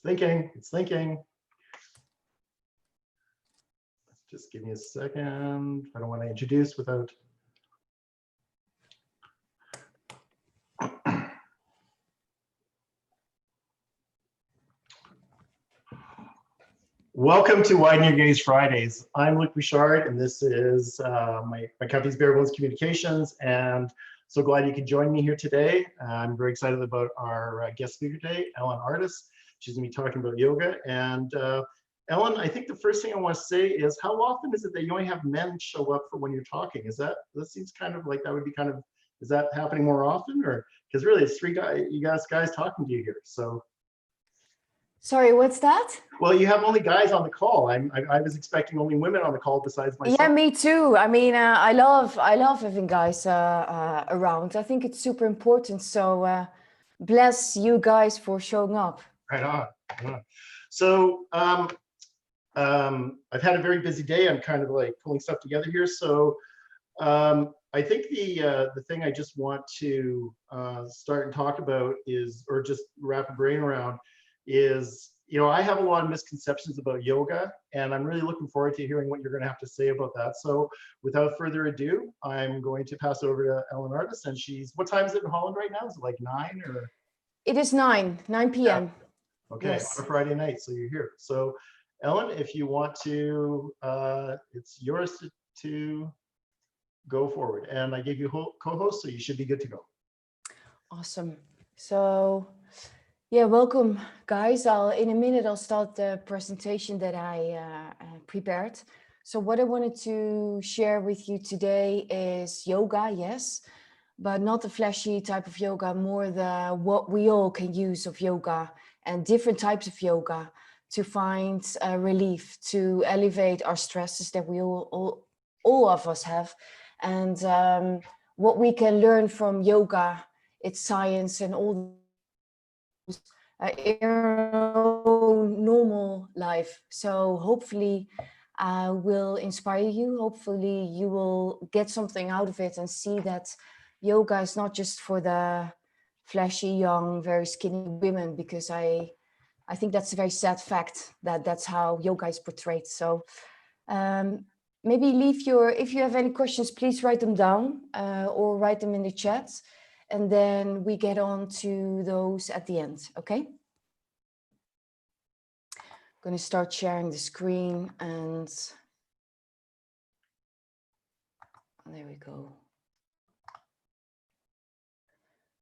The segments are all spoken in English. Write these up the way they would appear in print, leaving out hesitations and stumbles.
thinking, it's thinking. Just give me a second. I don't want to introduce without. Welcome to Widen Your Gaze Fridays. I'm Luc Bouchard, and this is my company's Bare Bones Communications, and so glad you could join me here today. I'm very excited about our guest speaker today, Ellen Aarts. She's going to be talking about yoga. And Ellen, I think the first thing I want to say is, how often is it that you only have men show up for when you're talking? Is that seems kind of like that would be kind of, is that happening more often? Or because really it's three guys, you guys talking to you here. So. Sorry, what's that? Well, you have only guys on the call. I was expecting only women on the call besides myself. Yeah, me too. I mean, I love having guys around. I think it's super important. So bless you guys for showing up. Right on. Right on. So I've had a very busy day. I'm kind of like pulling stuff together here. So I think the thing I just want to start and talk about is, or just wrap a brain around, is, you know, I have a lot of misconceptions about yoga, and I'm really looking forward to hearing what you're going to have to say about that. So without further ado, I'm going to pass over to Ellen Aarts, and what time is it in Holland right now? Is it like 9 or? It is 9 p.m. Yeah. Okay, yes. On a Friday night, so you're here. So Ellen, if you want to, it's yours to go forward. And I gave you co-host, so you should be good to go. Awesome. So yeah, welcome guys. In a minute, I'll start the presentation that I prepared. So what I wanted to share with you today is yoga, yes, but not the flashy type of yoga, more what we all can use of yoga and different types of yoga to find relief, to elevate our stresses that we all of us have. And what we can learn from yoga, its science and all in our own normal life. So hopefully will inspire you. Hopefully you will get something out of it and see that yoga is not just for the flashy, young, very skinny women, because I think that's a very sad fact that that's how yoga is portrayed. So maybe if you have any questions, please write them down or write them in the chat. And then we get on to those at the end, okay? I'm going to start sharing the screen and there we go.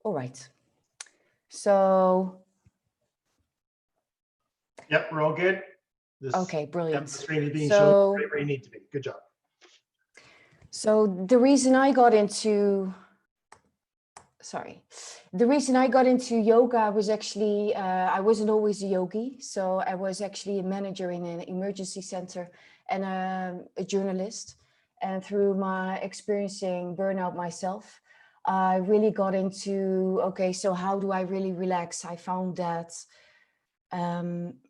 All right. So. Yep, we're all good. Okay, brilliant. The screen is being shown right where you need to be. Good job. So the reason I got into yoga was actually, I wasn't always a yogi. So I was actually a manager in an emergency center and a journalist. And through my experiencing burnout myself, I really got into, okay, so how do I really relax? I found that,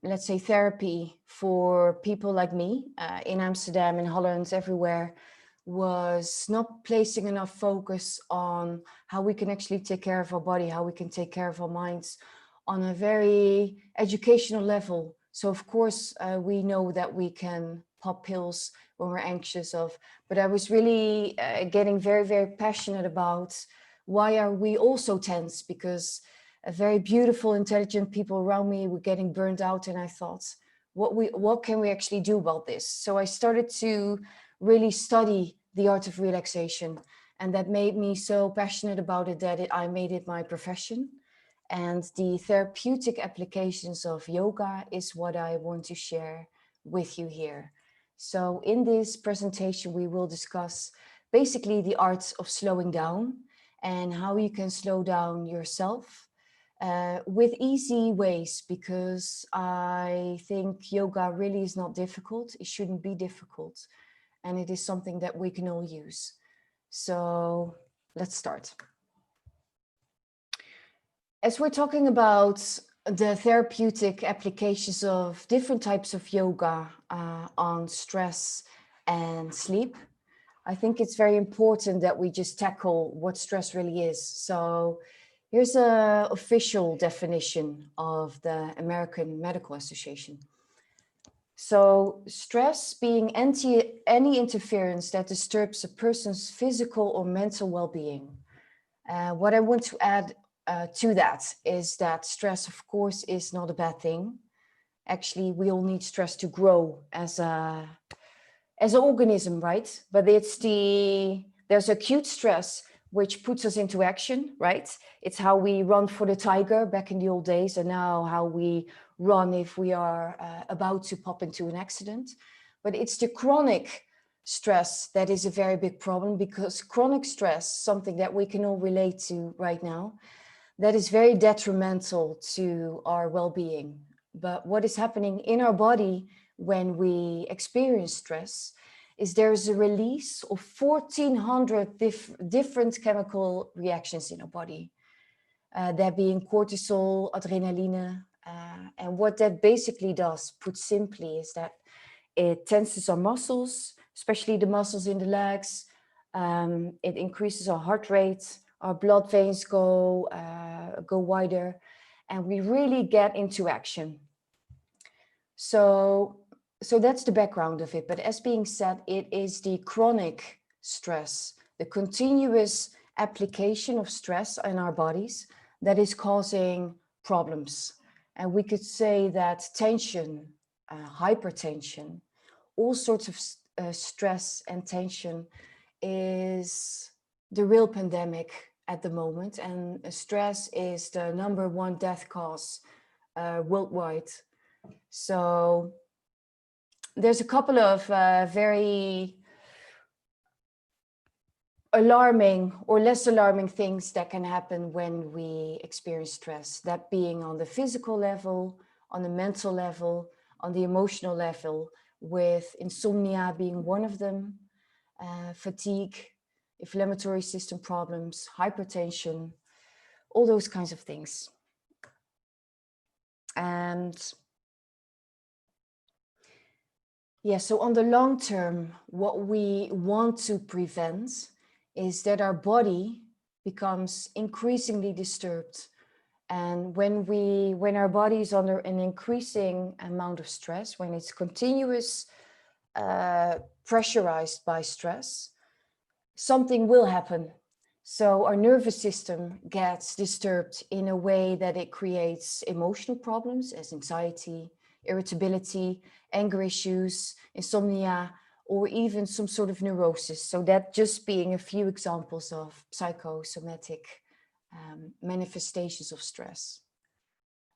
let's say, therapy for people like me in Amsterdam, in Holland, everywhere, was not placing enough focus on how we can actually take care of our body, how we can take care of our minds on a very educational level. So of course, we know that we can pop pills when we're anxious but I was really getting very, very passionate about why are we all so tense, because very beautiful, intelligent people around me were getting burned out. And I thought, what can we actually do about this? So I started to really study the art of relaxation. And that made me so passionate about it that I made it my profession. And the therapeutic applications of yoga is what I want to share with you here. So in this presentation, we will discuss basically the art of slowing down and how you can slow down yourself with easy ways, because I think yoga really is not difficult. It shouldn't be difficult. And it is something that we can all use. So let's start. As we're talking about the therapeutic applications of different types of yoga on stress and sleep, I think it's very important that we just tackle what stress really is. So Here's an official definition of the American Medical Association. So stress being any interference that disturbs a person's physical or mental well-being. What I want to add to that is that stress, of course, is not a bad thing. Actually, we all need stress to grow as an organism, right? But there's acute stress, which puts us into action, right? It's how we run for the tiger back in the old days, and now how we run if we are about to pop into an accident. But it's the chronic stress that is a very big problem, because chronic stress, something that we can all relate to right now, that is very detrimental to our well-being. But what is happening in our body when we experience stress is there's a release of 1,400 different chemical reactions in our body. That being cortisol, adrenaline. And what that basically does, put simply, is that it tenses our muscles, especially the muscles in the legs. It increases our heart rate, our blood veins go wider, and we really get into action. So that's the background of it. But as being said, it is the chronic stress, the continuous application of stress in our bodies that is causing problems. And we could say that tension, hypertension, all sorts of stress and tension is the real pandemic at the moment. And stress is the #1 death cause worldwide. So there's a couple of very alarming or less alarming things that can happen when we experience stress, that being on the physical level, on the mental level, on the emotional level, with insomnia being one of them, fatigue, inflammatory system problems, hypertension, all those kinds of things. And yeah, so on the long term, what we want to prevent is that our body becomes increasingly disturbed. And when our body is under an increasing amount of stress, when it's continuous, pressurized by stress, something will happen. So our nervous system gets disturbed in a way that it creates emotional problems as anxiety, irritability, anger issues, insomnia, or even some sort of neurosis. So that just being a few examples of psychosomatic manifestations of stress.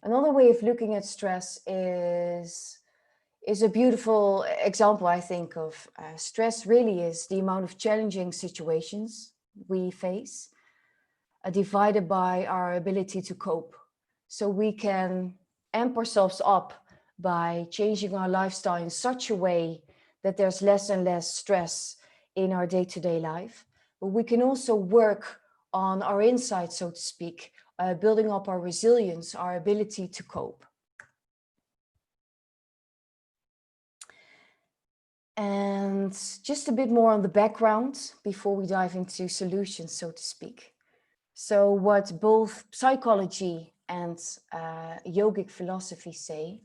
Another way of looking at stress is a beautiful example, I think, of stress really is the amount of challenging situations we face, divided by our ability to cope. So we can amp ourselves up by changing our lifestyle in such a way that there's less and less stress in our day-to-day life. But we can also work on our inside, so to speak, building up our resilience, our ability to cope. And just a bit more on the background before we dive into solutions, so to speak. So what both psychology and yogic philosophy say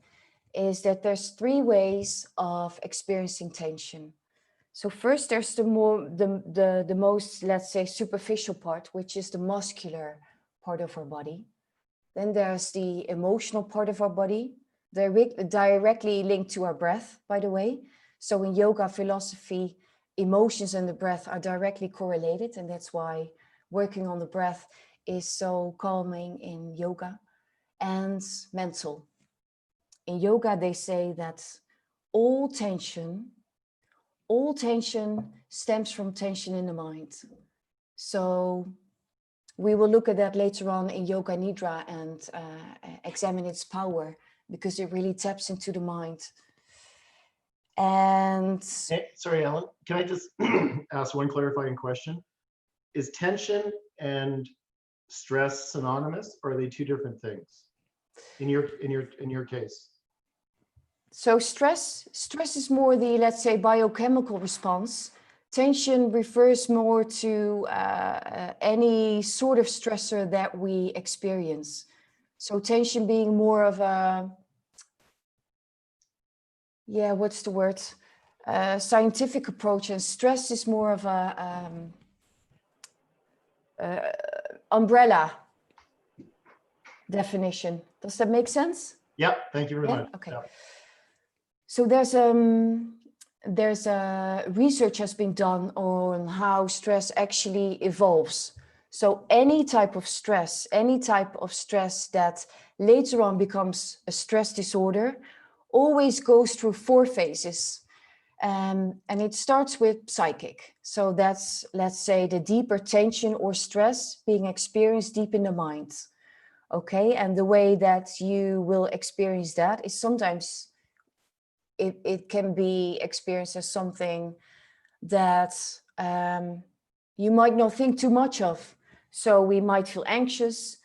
is that there's 3 ways of experiencing tension. So first, there's the most, let's say, superficial part, which is the muscular part of our body. Then there's the emotional part of our body, directly linked to our breath, by the way. So in yoga philosophy, emotions and the breath are directly correlated, and that's why working on the breath is so calming in yoga. And mental. In yoga, they say that all tension stems from tension in the mind. So we will look at that later on in Yoga Nidra and examine its power, because it really taps into the mind. And Hey, sorry, Ellen, can I just ask one clarifying question? Is tension and stress synonymous, or are they 2 different things in your case? so stress is more the, let's say, biochemical response Tension refers more to any sort of stressor that we experience. So tension being more of a, yeah, what's the word? Scientific approach, and stress is more of a umbrella definition. Does that make sense? Yeah, thank you very much. Okay. Yeah. So there's research has been done on how stress actually evolves. So any type of stress that later on becomes a stress disorder always goes through 4 phases. And it starts with psychic. So that's, let's say, the deeper tension or stress being experienced deep in the mind. Okay, and the way that you will experience that is sometimes it can be experienced as something that you might not think too much of. So we might feel anxious.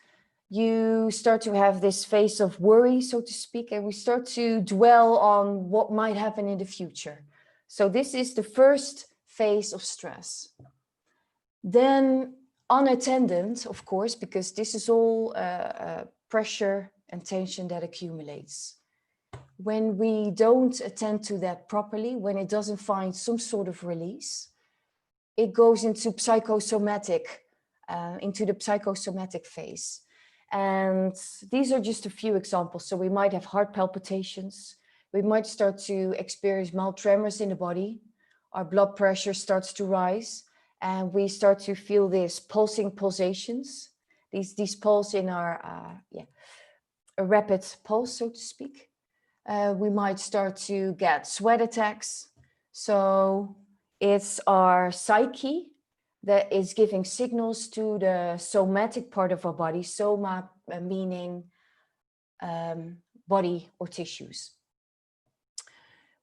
You start to have this phase of worry, so to speak, and we start to dwell on what might happen in the future. So this is the first phase of stress. Then unattended, of course, because this is all pressure and tension that accumulates. When we don't attend to that properly, when it doesn't find some sort of release, it goes into the psychosomatic phase. And these are just a few examples. So we might have heart palpitations. We might start to experience mild tremors in the body. Our blood pressure starts to rise. And we start to feel these pulsing pulsations. These pulse in our, a rapid pulse, so to speak. We might start to get sweat attacks. So it's our psyche that is giving signals to the somatic part of our body, soma meaning body or tissues.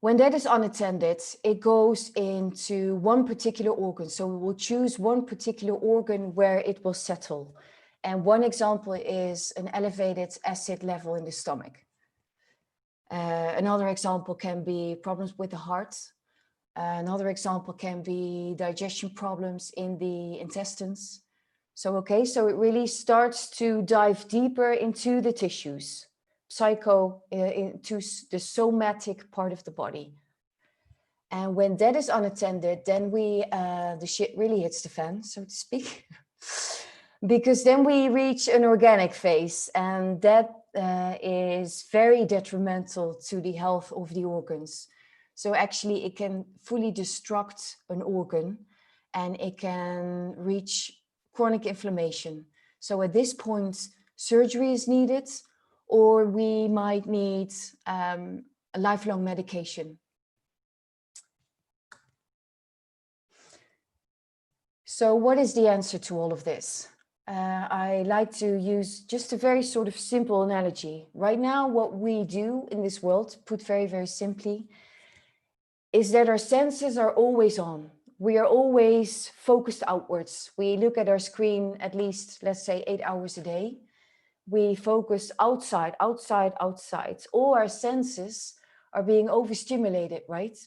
When that is unattended, it goes into one particular organ. So we will choose one particular organ where it will settle. And one example is an elevated acid level in the stomach. Another example can be problems with the heart. Another example can be digestion problems in the intestines. So it really starts to dive deeper into the tissues, into the somatic part of the body. And when that is unattended, then the shit really hits the fan, so to speak. Because then we reach an organic phase, and that is very detrimental to the health of the organs. So actually it can fully destruct an organ, and it can reach chronic inflammation. So at this point, surgery is needed, or we might need a lifelong medication. So what is the answer to all of this? I like to use just a very sort of simple analogy. Right now, what we do in this world, put very, very simply, is that our senses are always on. We are always focused outwards. We look at our screen at least, let's say, 8 hours a day. We focus outside. All our senses are being overstimulated, right?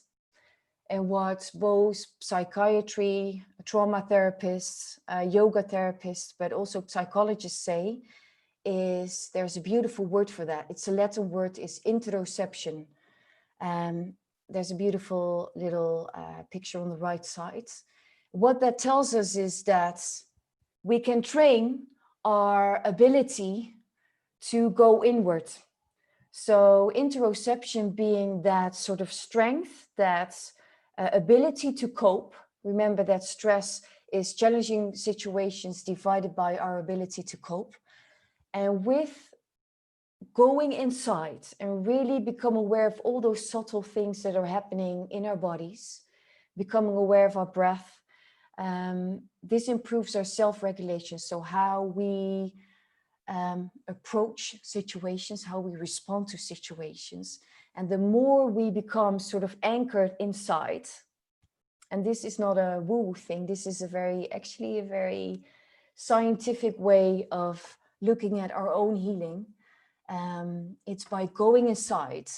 And what both psychiatry, trauma therapists, yoga therapists, but also psychologists say is there's a beautiful word for that. It's a Latin word, is interoception. There's a beautiful little picture on the right side. What that tells us is that we can train our ability to go inward. So interoception being that sort of strength, that ability to cope. Remember that stress is challenging situations divided by our ability to cope. And with going inside and really become aware of all those subtle things that are happening in our bodies, becoming aware of our breath, this improves our self-regulation. So how we approach situations, how we respond to situations. And the more we become sort of anchored inside, and this is not a woo thing, this is actually a very scientific way of looking at our own healing. It's by going inside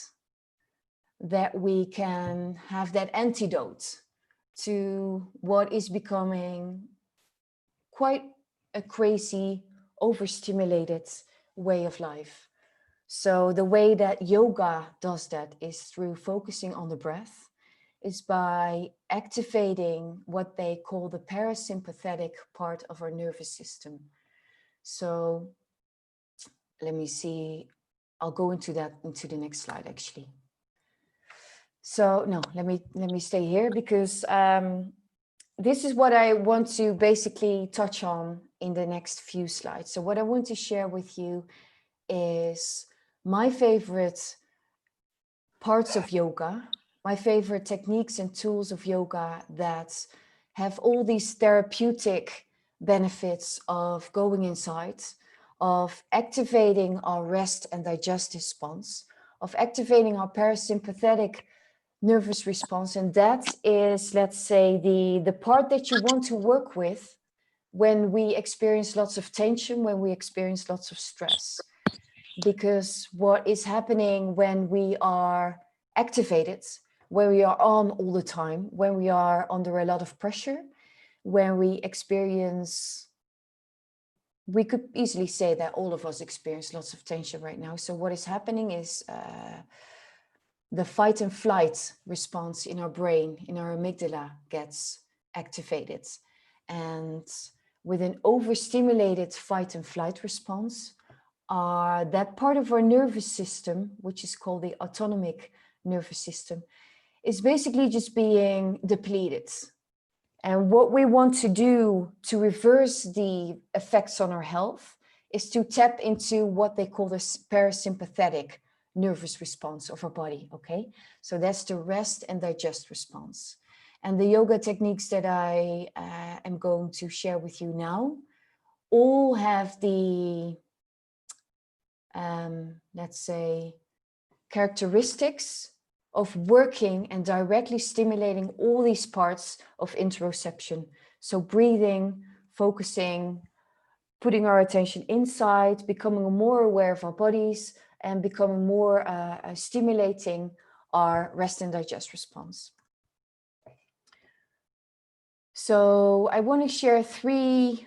that we can have that antidote to what is becoming quite a crazy, overstimulated way of life. So the way that yoga does that is through focusing on the breath, is by activating what they call the parasympathetic part of our nervous system. So let me see, I'll go into that into the next slide actually. So no, let me stay here because this is what I want to basically touch on in the next few slides. So what I want to share with you is my favorite parts of yoga, my favorite techniques and tools of yoga that have all these therapeutic benefits of going inside, of activating our rest and digest response, of activating our parasympathetic nervous response. And that is, let's say, the part that you want to work with when we experience lots of tension, when we experience lots of stress. Because what is happening when we are activated, when we are on all the time, when we are under a lot of pressure, when we experience, we could easily say that all of us experience lots of tension right now. So what is happening is the fight and flight response in our brain, in our amygdala, gets activated. And with an overstimulated fight and flight response, that part of our nervous system, which is called the autonomic nervous system, is basically just being depleted. And what we want to do to reverse the effects on our health is to tap into what they call the parasympathetic nervous response of our body, okay? So that's the rest and digest response. And the yoga techniques that I am going to share with you now all have the, let's say, characteristics of working and directly stimulating all these parts of interoception. So breathing, focusing, putting our attention inside, becoming more aware of our bodies, and becoming more stimulating our rest and digest response. So I want to share three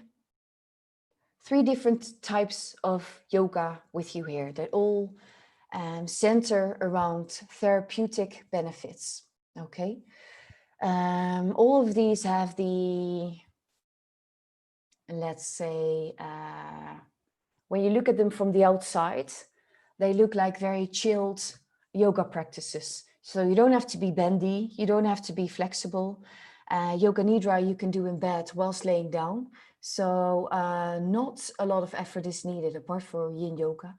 different types of yoga with you here that all center around therapeutic benefits, okay? All of these have the, let's say, when you look at them from the outside, they look like very chilled yoga practices. So you don't have to be bendy, you don't have to be flexible. Yoga Nidra you can do in bed whilst laying down. So not a lot of effort is needed apart from Yin Yoga.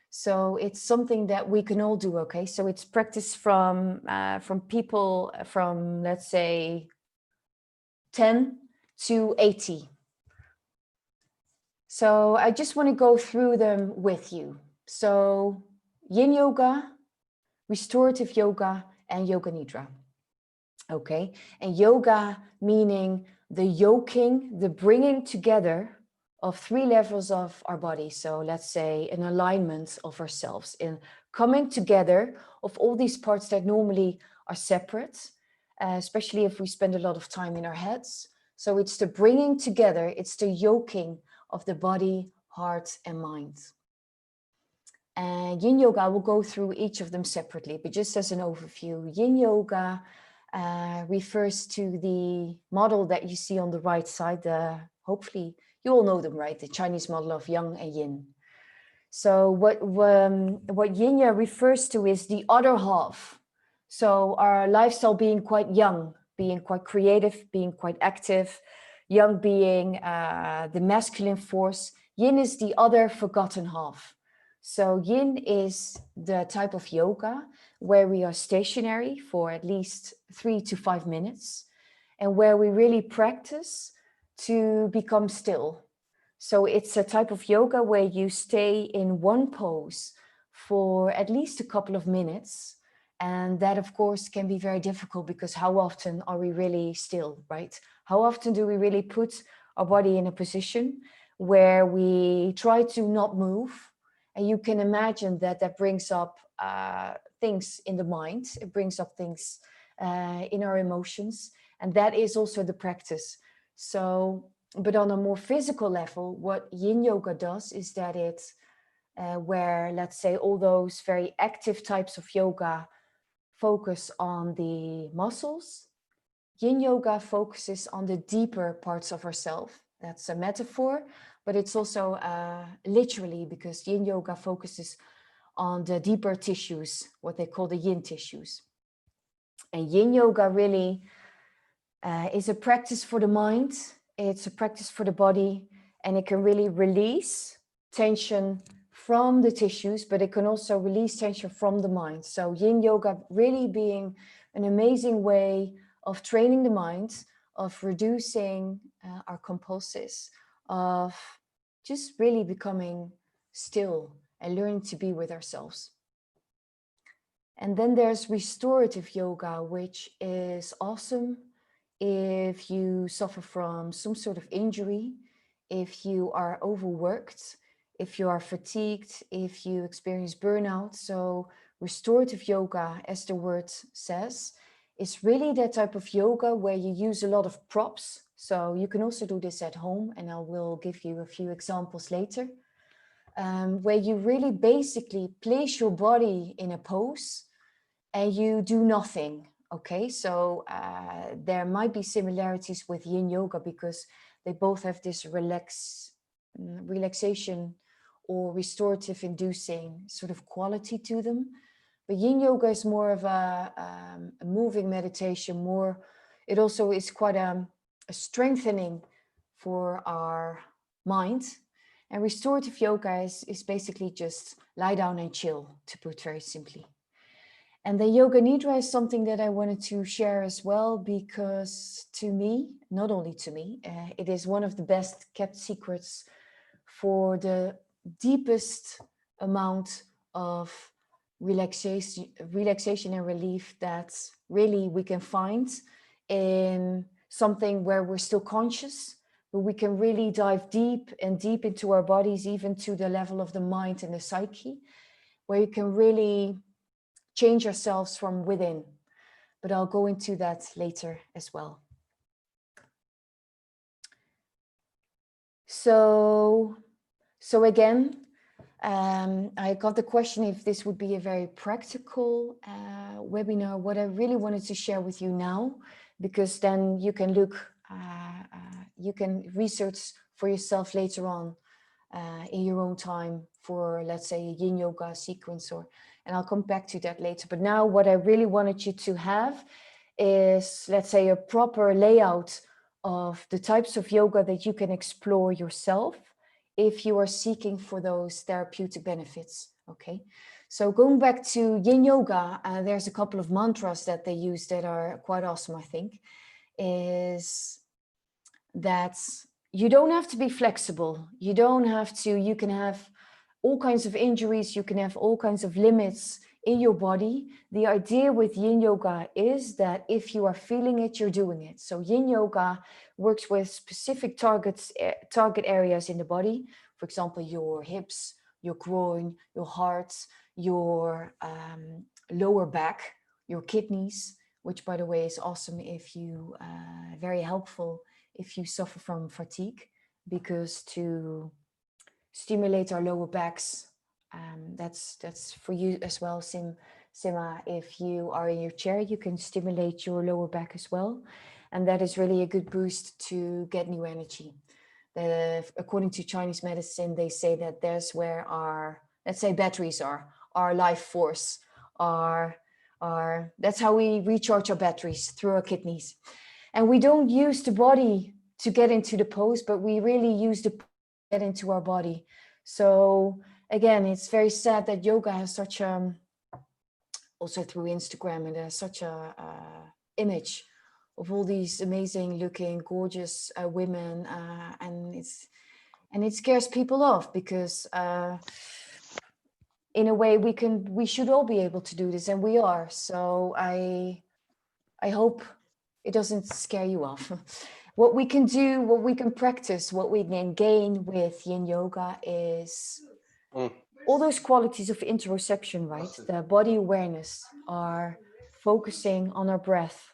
So it's something that we can all do, okay? So it's practice from people from, let's say, 10 to 80. So I just want to go through them with you. So Yin Yoga, Restorative Yoga, and Yoga Nidra. Okay, and yoga meaning the yoking, the bringing together of three levels of our body. So let's say an alignment of ourselves, in coming together of all these parts that normally are separate, especially if we spend a lot of time in our heads. So it's the bringing together, it's the yoking of the body, heart, and mind. And Yin Yoga, I will go through each of them separately, but just as an overview, Yin Yoga refers to the model that you see on the right side. Hopefully you all know them, right? The Chinese model of Yang and Yin. So what Yin refers to is the other half. So our lifestyle being quite young, being quite creative, being quite active, Yang being the masculine force. Yin is the other forgotten half. So Yin is the type of yoga where we are stationary for at least 3 to 5 minutes and where we really practice to become still. So it's a type of yoga where you stay in one pose for at least a couple of minutes. And that, of course, can be very difficult because how often are we really still, right? How often do we really put our body in a position where we try to not move? And you can imagine that that brings up things in the mind. It brings up things in our emotions. And that is also the practice. So, but on a more physical level, what Yin Yoga does is that it's where, let's say, all those very active types of yoga focus on the muscles, Yin Yoga focuses on the deeper parts of ourselves. That's a metaphor, but it's also literally, because Yin Yoga focuses on the deeper tissues, what they call the Yin tissues. And Yin Yoga really is a practice for the mind, it's a practice for the body, and it can really release tension from the tissues, but it can also release tension from the mind. So Yin Yoga really being an amazing way of training the mind, of reducing our compulses, of just really becoming still and learning to be with ourselves. And then there's restorative yoga, which is awesome if you suffer from some sort of injury, if you are overworked, if you are fatigued, if you experience burnout. So restorative yoga, as the word says, is really that type of yoga where you use a lot of props. So you can also do this at home, and I will give you a few examples later, where you really basically place your body in a pose and you do nothing. Okay, so there might be similarities with Yin Yoga because they both have this relaxation or restorative inducing sort of quality to them. But Yin Yoga is more of a moving meditation, more, it also is quite a strengthening for our mind. And restorative yoga is basically just lie down and chill, to put very simply. And the Yoga Nidra is something that I wanted to share as well, because to me, not only to me, it is one of the best kept secrets for the deepest amount of relaxation and relief that really we can find in something where we're still conscious, but we can really dive deep and deep into our bodies, even to the level of the mind and the psyche, where you can really change ourselves from within. But I'll go into that later as well. So again, I got the question if this would be a very practical webinar. What I really wanted to share with you now, because then you can look, you can research for yourself later on in your own time for, let's say, a Yin Yoga sequence, and I'll come back to that later. But now what I really wanted you to have is, let's say, a proper layout of the types of yoga that you can explore yourself if you are seeking for those therapeutic benefits. Okay, so going back to Yin Yoga, there's a couple of mantras that they use that are quite awesome, I think, is that you don't have to be flexible. You don't have to, you can have all kinds of injuries, you can have all kinds of limits in your body. The idea with Yin Yoga is that if you are feeling it, you're doing it. So Yin Yoga works with specific target areas in the body. For example, your hips, your groin, your heart, your lower back, your kidneys, which by the way is awesome if you, very helpful if you suffer from fatigue, because to stimulate our lower backs, that's for you as well, Sima. If you are in your chair, you can stimulate your lower back as well, and that is really a good boost to get new energy. According to Chinese medicine, they say that there's where our, let's say, batteries are, our life force, that's how we recharge our batteries, through our kidneys. And we don't use the body to get into the pose, but we really use the pose to get into our body. So again, it's very sad that yoga has such a, also through Instagram, and there's such a image of all these amazing looking, gorgeous women, and it scares people off, because in a way we should all be able to do this, and we are. So I hope it doesn't scare you off. What we can do, what we can practice, what we can gain with Yin Yoga is all those qualities of interoception, right? The body awareness, are focusing on our breath,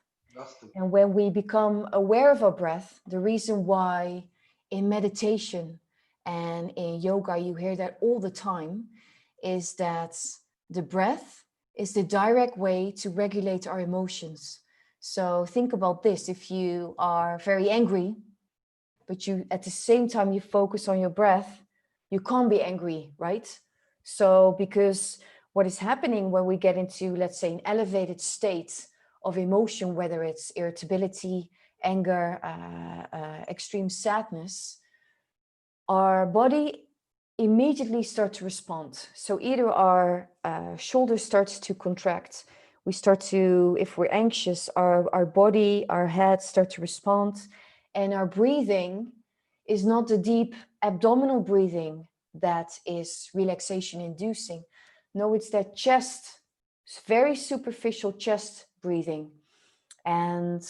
And when we become aware of our breath, the reason why in meditation and in yoga, you hear that all the time, is that the breath is the direct way to regulate our emotions. So think about this. If you are very angry, but you at the same time you focus on your breath, you can't be angry, right? So because what is happening when we get into, let's say, an elevated state of emotion, whether it's irritability, anger, extreme sadness, our body immediately starts to respond. So either our shoulders starts to contract, we start to, if we're anxious, our body, our head start to respond, and our breathing is not the deep abdominal breathing that is relaxation inducing. No, it's that chest, very superficial chest breathing. And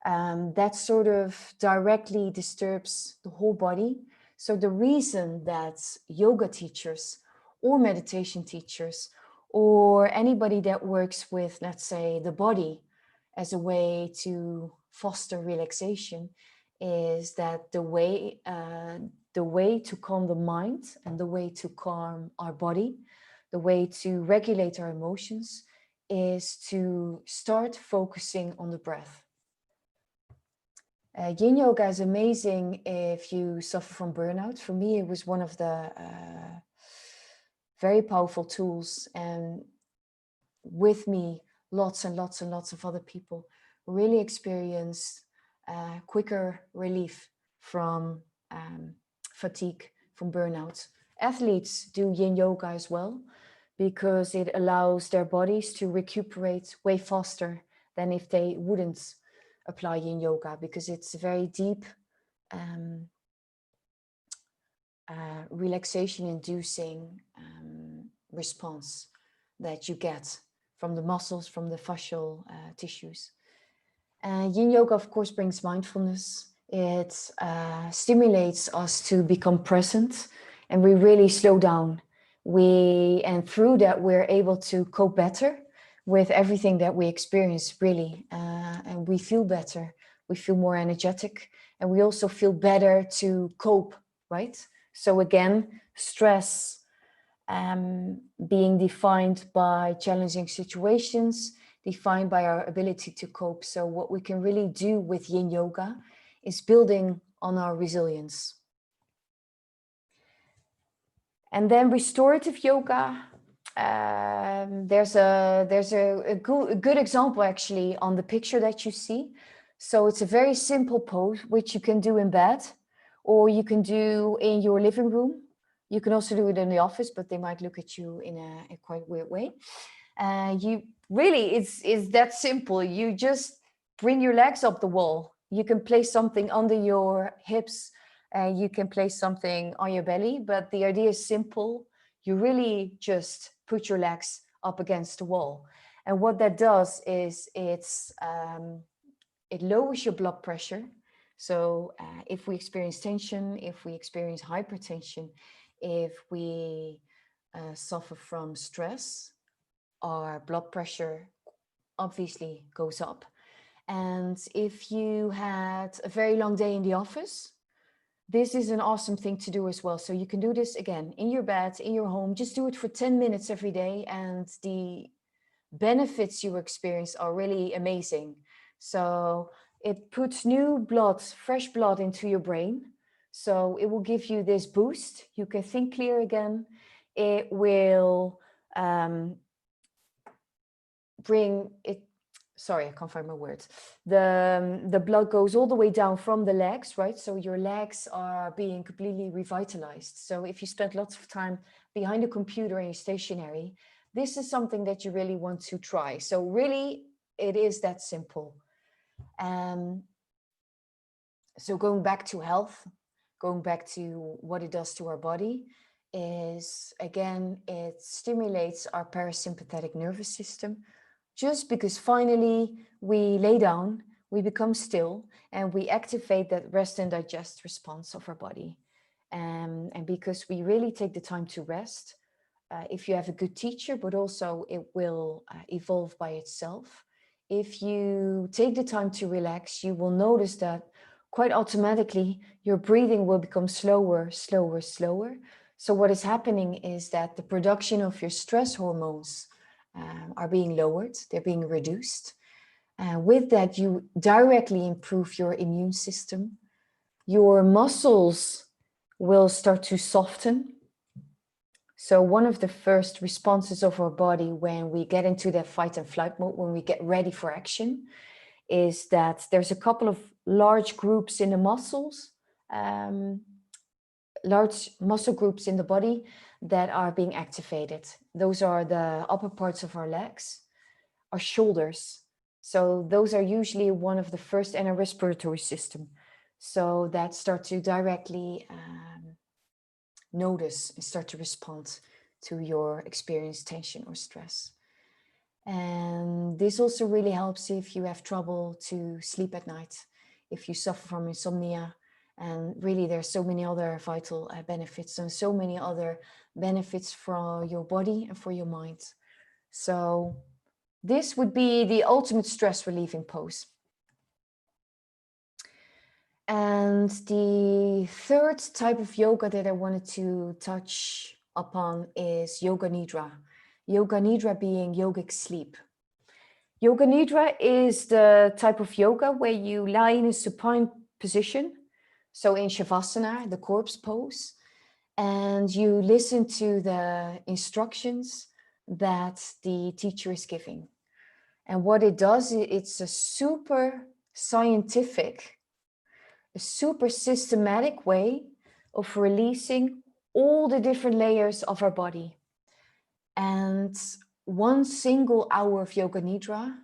that sort of directly disturbs the whole body. So the reason that yoga teachers or meditation teachers or anybody that works with, let's say, the body as a way to foster relaxation is that the way to calm the mind and the way to calm our body, the way to regulate our emotions is to start focusing on the breath. Yin Yoga is amazing if you suffer from burnout. For me, it was one of the very powerful tools, and with me, lots and lots and lots of other people really experienced quicker relief from fatigue, from burnout. Athletes do Yin Yoga as well, because it allows their bodies to recuperate way faster than if they wouldn't apply Yin Yoga, because it's a very deep relaxation inducing response that you get from the muscles, from the fascial tissues. Yin Yoga, of course, brings mindfulness. It stimulates us to become present, and we really slow down. And through that, we're able to cope better with everything that we experience, really. And we feel better, we feel more energetic, and we also feel better to cope, right? So again, stress being defined by challenging situations, defined by our ability to cope. So what we can really do with Yin Yoga is building on our resilience. And then restorative yoga, there's a good example actually on the picture that you see. So it's a very simple pose, which you can do in bed, or you can do in your living room. You can also do it in the office, but they might look at you in a quite weird way. It's that simple. You just bring your legs up the wall. You can place something under your hips, and you can place something on your belly, but the idea is simple. You really just put your legs up against the wall. And what that does is it lowers your blood pressure. So if we experience tension, if we experience hypertension, if we suffer from stress, our blood pressure obviously goes up. And if you had a very long day in the office, this is an awesome thing to do as well. So you can do this again in your bed, in your home. Just do it for 10 minutes every day, and the benefits you experience are really amazing. So it puts new blood, fresh blood into your brain. So it will give you this boost. You can think clear again. It will bring it. Sorry, I can't find my words. The blood goes all the way down from the legs, right? So your legs are being completely revitalized. So if you spend lots of time behind a computer and you're stationary, this is something that you really want to try. So really, it is that simple. So going back to health, going back to what it does to our body, is again, it stimulates our parasympathetic nervous system. Just because finally we lay down, we become still, and we activate that rest and digest response of our body. And because we really take the time to rest, if you have a good teacher, but also it will evolve by itself. if you take the time to relax, you will notice that quite automatically your breathing will become slower, slower, slower. So what is happening is that the production of your stress hormones are being lowered, they're being reduced. With that, you directly improve your immune system. Your muscles will start to soften. So one of the first responses of our body when we get into that fight and flight mode, when we get ready for action, is that there's a couple of large groups in the muscles, large muscle groups in the body that are being activated. Those are the upper parts of our legs, our shoulders. So those are usually one of the first in our respiratory system. So that start to directly notice and start to respond to your experienced tension or stress. And this also really helps if you have trouble to sleep at night, if you suffer from insomnia. And really, there's so many other vital benefits and so many other benefits for your body and for your mind. So this would be the ultimate stress relieving pose. And the third type of yoga that I wanted to touch upon is Yoga Nidra. Yoga Nidra being yogic sleep. Yoga Nidra is the type of yoga where you lie in a supine position, so in Shavasana, the corpse pose, and you listen to the instructions that the teacher is giving. And what it does, it's a super scientific, a super systematic way of releasing all the different layers of our body. And one single hour of Yoga Nidra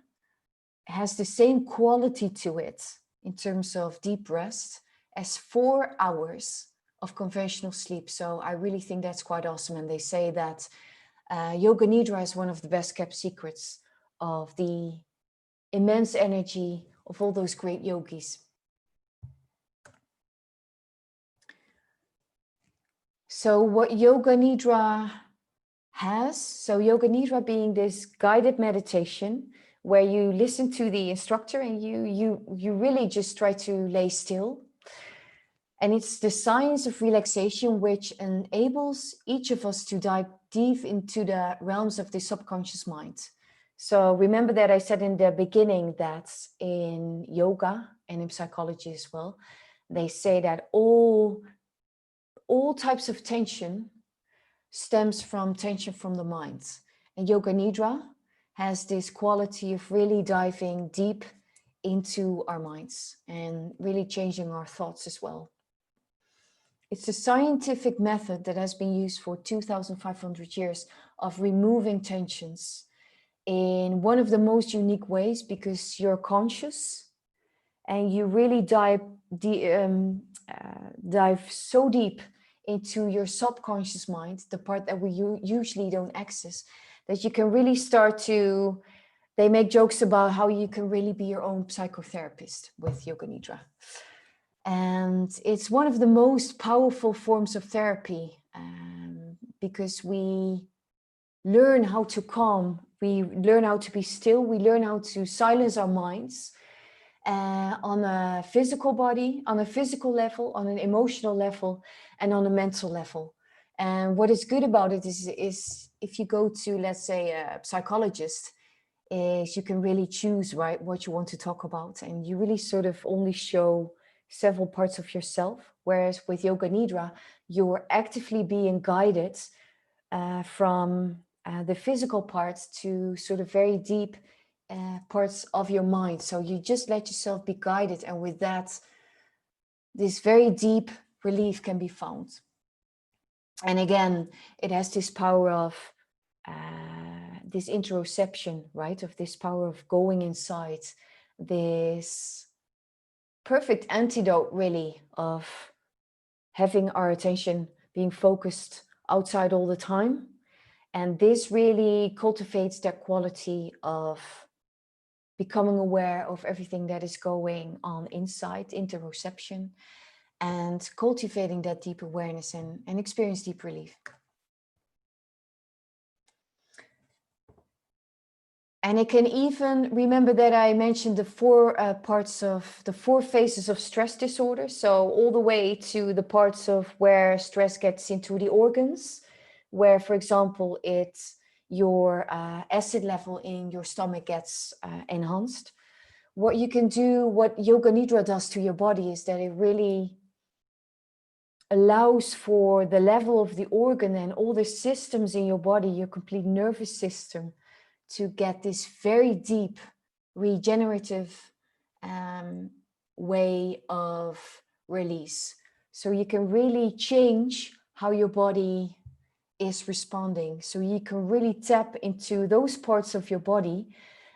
has the same quality to it in terms of deep rest as 4 hours of conventional sleep. So I really think that's quite awesome. And they say that Yoga Nidra is one of the best kept secrets of the immense energy of all those great yogis. So what Yoga Nidra has, so Yoga Nidra being this guided meditation where you listen to the instructor and you really just try to lay still. And it's the science of relaxation which enables each of us to dive deep into the realms of the subconscious mind. So remember that I said in the beginning that in yoga and in psychology as well, they say that all types of tension stems from tension from the mind. And Yoga Nidra has this quality of really diving deep into our minds and really changing our thoughts as well. It's a scientific method that has been used for 2,500 years of removing tensions in one of the most unique ways, because you're conscious and you really dive so deep into your subconscious mind, the part that we usually don't access, that you can really start to, they make jokes about how you can really be your own psychotherapist with Yoga Nidra. And it's one of the most powerful forms of therapy because we learn how to calm, we learn how to be still, we learn how to silence our minds on a physical body, on a physical level, on an emotional level, and on a mental level. And what is good about it is if you go to, let's say, a psychologist, is you can really choose, right, what you want to talk about, and you really sort of only show several parts of yourself. Whereas with Yoga Nidra, you're actively being guided from the physical parts to sort of very deep parts of your mind. So you just let yourself be guided, and with that, this very deep relief can be found. And again, it has this power of this interoception, right? Of this power of going inside, this perfect antidote really of having our attention being focused outside all the time. And this really cultivates that quality of becoming aware of everything that is going on inside, interoception, and cultivating that deep awareness and experience deep relief. And it can even, remember that I mentioned the four phases of stress disorder. So all the way to the parts of where stress gets into the organs, where, for example, your acid level in your stomach gets enhanced. What you can do, what Yoga Nidra does to your body is that it really allows for the level of the organ and all the systems in your body, your complete nervous system, to get this very deep regenerative way of release. So you can really change how your body is responding. So you can really tap into those parts of your body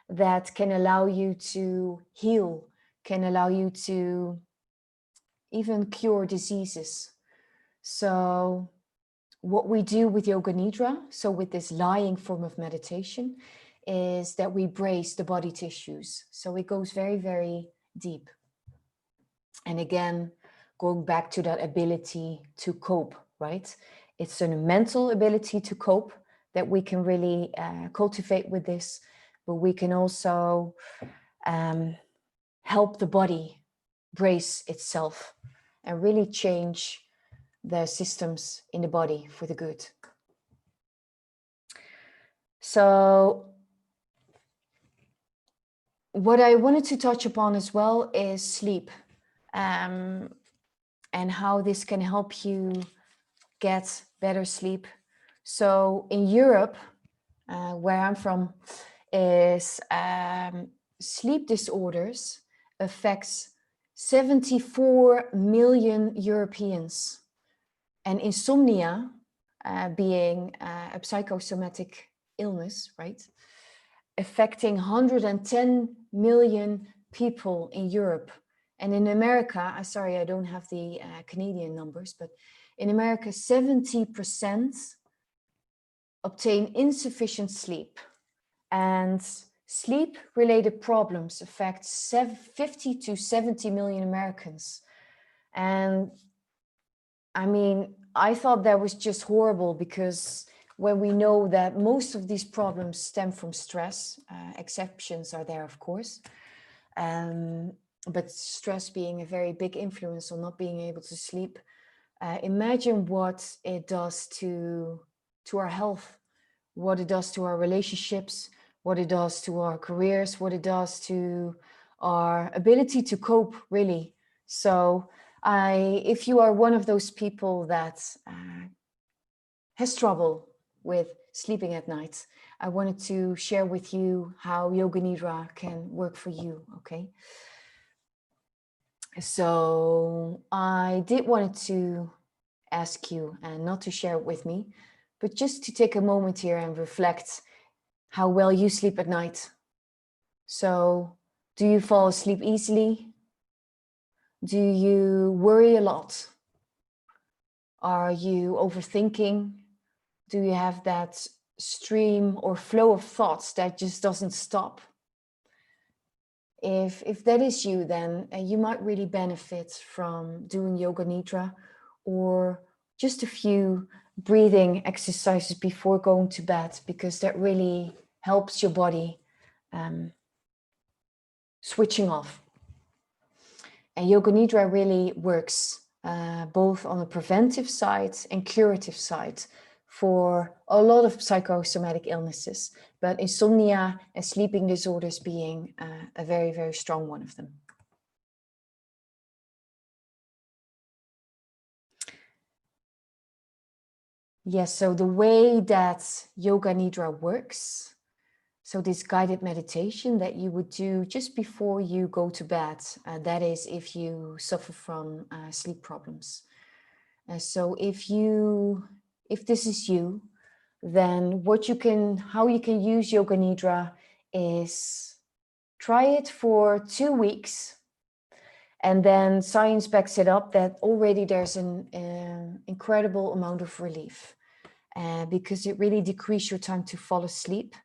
that can allow you to heal, can allow you to even cure diseases. So what we do with Yoga Nidra, so with this lying form of meditation, is that we brace the body tissues. So it goes very, very deep. And again, going back to that ability to cope, right? It's a mental ability to cope that we can really cultivate with this, but we can also help the body brace itself and really change the systems in the body for the good. So what I wanted to touch upon as well is sleep, and how this can help you get better sleep. So in Europe, where I'm from, is sleep disorders affects 74 million Europeans, and insomnia, being a psychosomatic illness, right, affecting 110 million people in Europe. And in America, sorry, I don't have the Canadian numbers, but in America, 70% obtain insufficient sleep. And sleep-related problems affect 50 to 70 million Americans. And I mean, I thought that was just horrible, because when we know that most of these problems stem from stress, exceptions are there, of course, but stress being a very big influence on not being able to sleep. Imagine what it does to our health, what it does to our relationships, what it does to our careers, what it does to our ability to cope, really. So if you are one of those people that has trouble with sleeping at night, I wanted to share with you how Yoga Nidra can work for you, okay? So I did want to ask you, and not to share it with me, but just to take a moment here and reflect how well you sleep at night. So do you fall asleep easily? Do you worry a lot? Are you overthinking? Do you have that stream or flow of thoughts that just doesn't stop? If that is you, then you might really benefit from doing Yoga Nidra, or just a few breathing exercises before going to bed, because that really helps your body switching off. And Yoga Nidra really works both on the preventive side and curative side for a lot of psychosomatic illnesses, but insomnia and sleeping disorders being a very, very strong one of them. Yes, so the way that Yoga Nidra works, so this guided meditation that you would do just before you go to bed, that is if you suffer from sleep problems. So if this is you, then how you can use Yoga Nidra is try it for 2 weeks. And then science backs it up that already there's an incredible amount of relief, because it really decreases your time to fall asleep.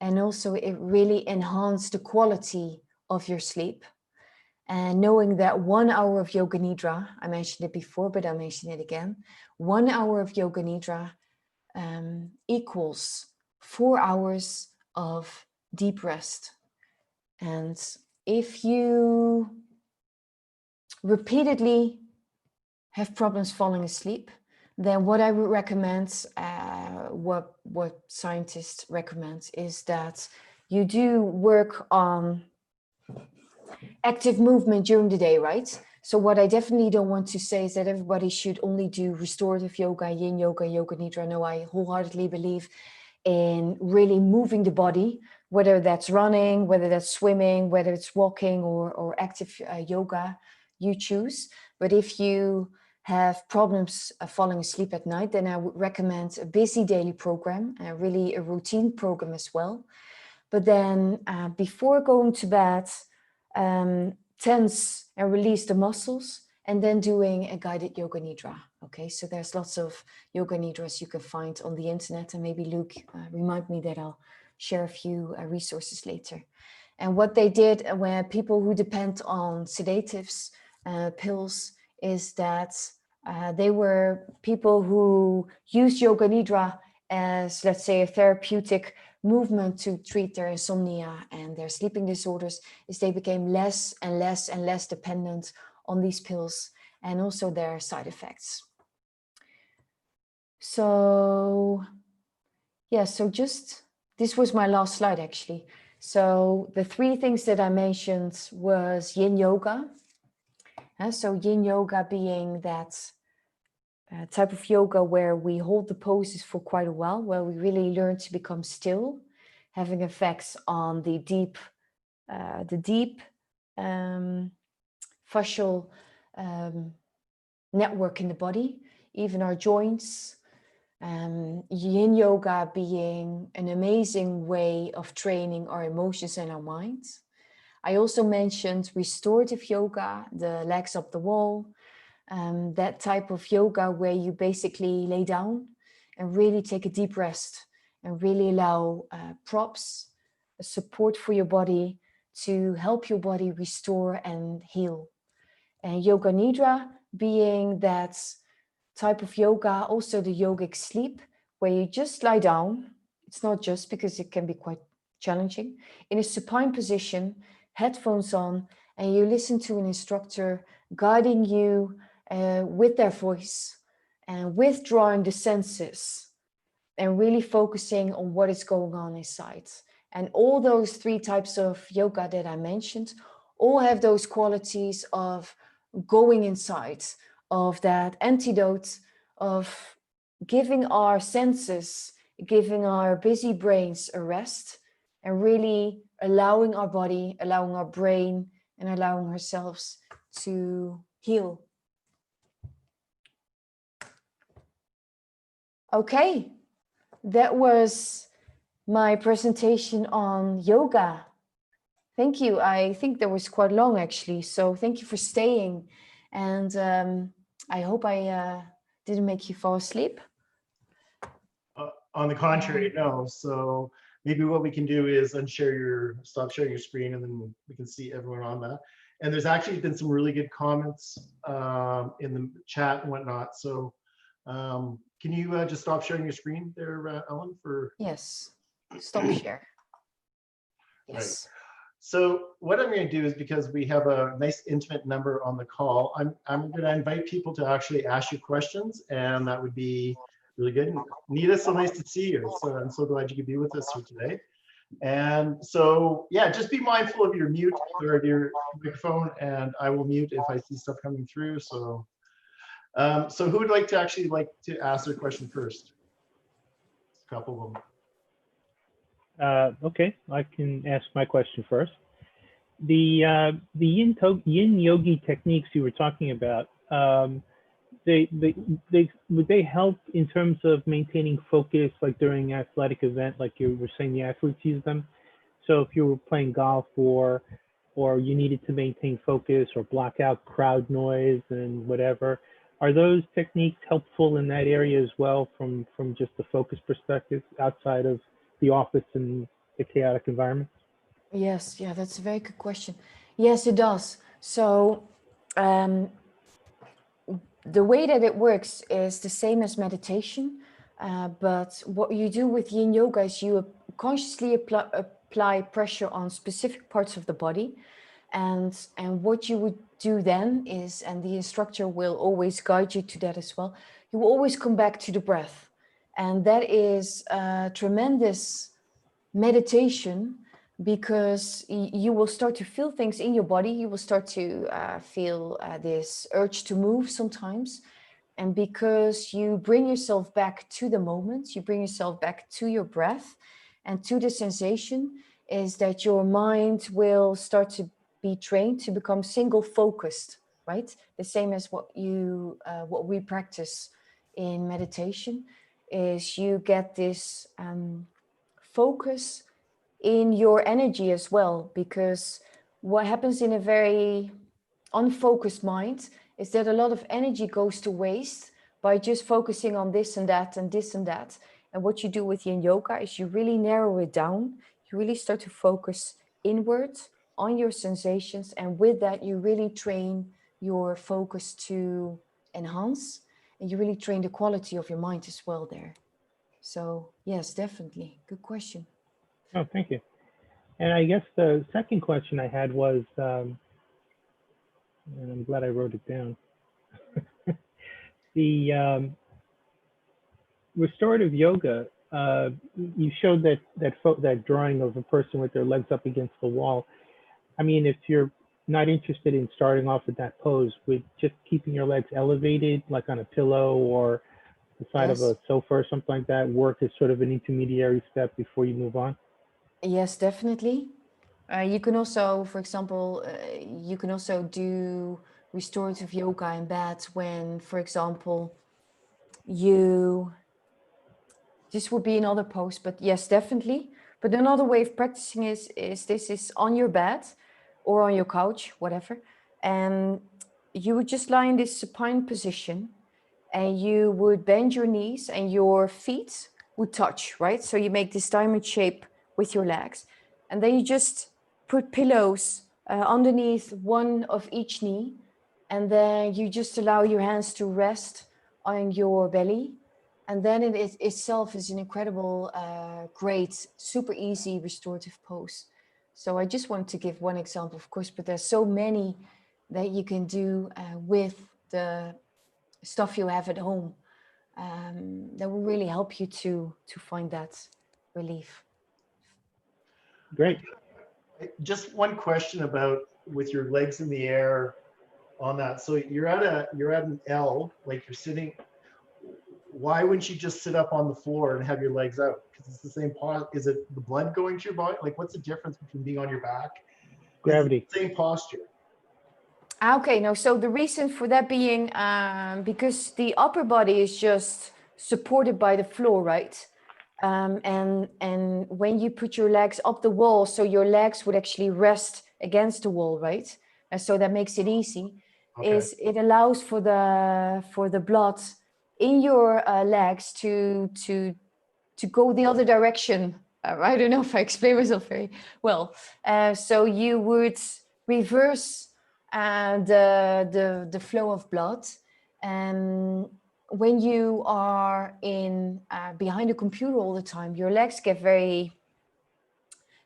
And also it really enhances the quality of your sleep. And knowing that 1 hour of Yoga Nidra, I mentioned it before, but I'll mention it again. 1 hour of Yoga Nidra equals 4 hours of deep rest. And if you repeatedly have problems falling asleep, then what I would recommend, what scientists recommend, is that you do work on active movement during the day, right? So what I definitely don't want to say is that everybody should only do restorative yoga, Yin Yoga, Yoga Nidra. No, I wholeheartedly believe in really moving the body, whether that's running, whether that's swimming, whether it's walking or active yoga, you choose. But if you have problems falling asleep at night, then I would recommend a busy daily program, really a routine program as well. But then before going to bed, tense and release the muscles, and then doing a guided yoga nidra. Okay, so there's lots of yoga nidras you can find on the internet, and maybe Luke remind me that I'll share a few resources later. And what they did when people who depend on sedatives, pills, is that they were people who used yoga nidra as, let's say, a therapeutic movement to treat their insomnia and their sleeping disorders, is they became less and less and less dependent on these pills and also their side effects. So yeah, so just, this was my last slide actually. So the three things that I mentioned was Yin Yoga. So Yin Yoga being that type of yoga where we hold the poses for quite a while, where we really learn to become still, having effects on the deep fascial network in the body, even our joints. Yin Yoga being an amazing way of training our emotions and our minds. I also mentioned restorative yoga, the legs up the wall, that type of yoga where you basically lay down and really take a deep rest and really allow props, support for your body to help your body restore and heal. And Yoga Nidra being that type of yoga, also the yogic sleep, where you just lie down. It's not just, because it can be quite challenging, in a supine position, headphones on, and you listen to an instructor guiding you with their voice and withdrawing the senses and really focusing on what is going on inside. And all those three types of yoga that I mentioned all have those qualities of going inside, of that antidote, of giving our senses, giving our busy brains a rest, and really allowing our body, allowing our brain, and allowing ourselves to heal. Okay, that was my presentation on yoga. Thank you. I think that was quite long actually, so thank you for staying, and I hope I didn't make you fall asleep. On the contrary, no. So maybe what we can do is stop sharing your screen, and then we can see everyone on that. And there's actually been some really good comments in the chat and whatnot. So can you just stop sharing your screen there, Ellen? Yes, stop share. Yes. Right. So what I'm going to do is, because we have a nice intimate number on the call, I'm going to invite people to actually ask you questions, and that would be really good. Nita, so nice to see you. So I'm so glad you could be with us here today. And so, yeah, just be mindful of your mute or of your microphone, and I will mute if I see stuff coming through. So, so who would like to ask their question first? A couple of them. Okay, I can ask my question first. The yin yogi techniques you were talking about, would they help in terms of maintaining focus, like during an athletic event, like you were saying the athletes use them? So if you were playing golf or you needed to maintain focus or block out crowd noise and whatever, are those techniques helpful in that area as well from just the focus perspective outside of the office and the chaotic environment? Yes, yeah, that's a very good question. Yes, it does. So the way that it works is the same as meditation, but what you do with Yin Yoga is you consciously apply pressure on specific parts of the body. And what you would do then is, and the instructor will always guide you to that as well, you will always come back to the breath. And that is a tremendous meditation, because you will start to feel things in your body. You will start to feel this urge to move sometimes. And because you bring yourself back to the moment, you bring yourself back to your breath and to the sensation, is that your mind will start to be trained to become single focused, right? The same as what we practice in meditation, is you get this focus in your energy as well. Because what happens in a very unfocused mind is that a lot of energy goes to waste by just focusing on this and that and this and that. And what you do with Yin Yoga is you really narrow it down. You really start to focus inward on your sensations. And with that, you really train your focus to enhance. And you really train the quality of your mind as well there. So yes, definitely. Good question. Oh, thank you. And I guess the second question I had was, and I'm glad I wrote it down. The restorative yoga, you showed that drawing of a person with their legs up against the wall. I mean, if you're not interested in starting off with that pose, with just keeping your legs elevated, like on a pillow or the side of a sofa or something like that, work as sort of an intermediary step before you move on? Yes, definitely. You can also, for example, you can also do restorative yoga in bed when, for example, this would be another pose, but yes, definitely. But another way of practicing is on your bed or on your couch, whatever. And you would just lie in this supine position, and you would bend your knees and your feet would touch, right? So you make this diamond shape with your legs. And then you just put pillows underneath one of each knee. And then you just allow your hands to rest on your belly. And then it itself is an incredible, great, super easy restorative pose. So I just want to give one example, of course, but there's so many that you can do with the stuff you have at home that will really help you to find that relief. Great. Just one question about with your legs in the air on that. So you're at an L, like you're sitting. Why wouldn't you just sit up on the floor and have your legs out? Because it's the same posture. Is it the blood going to your body? Like, what's the difference between being on your back? Gravity. Same posture. Okay, no, so the reason for that being because the upper body is just supported by the floor, right? And when you put your legs up the wall, so your legs would actually rest against the wall, right? And so that makes it easy. Okay. Is it allows for the blood in your legs to go the other direction. I don't know if I explain myself very well. So you would reverse the flow of blood. And when you are in behind a computer all the time, your legs get very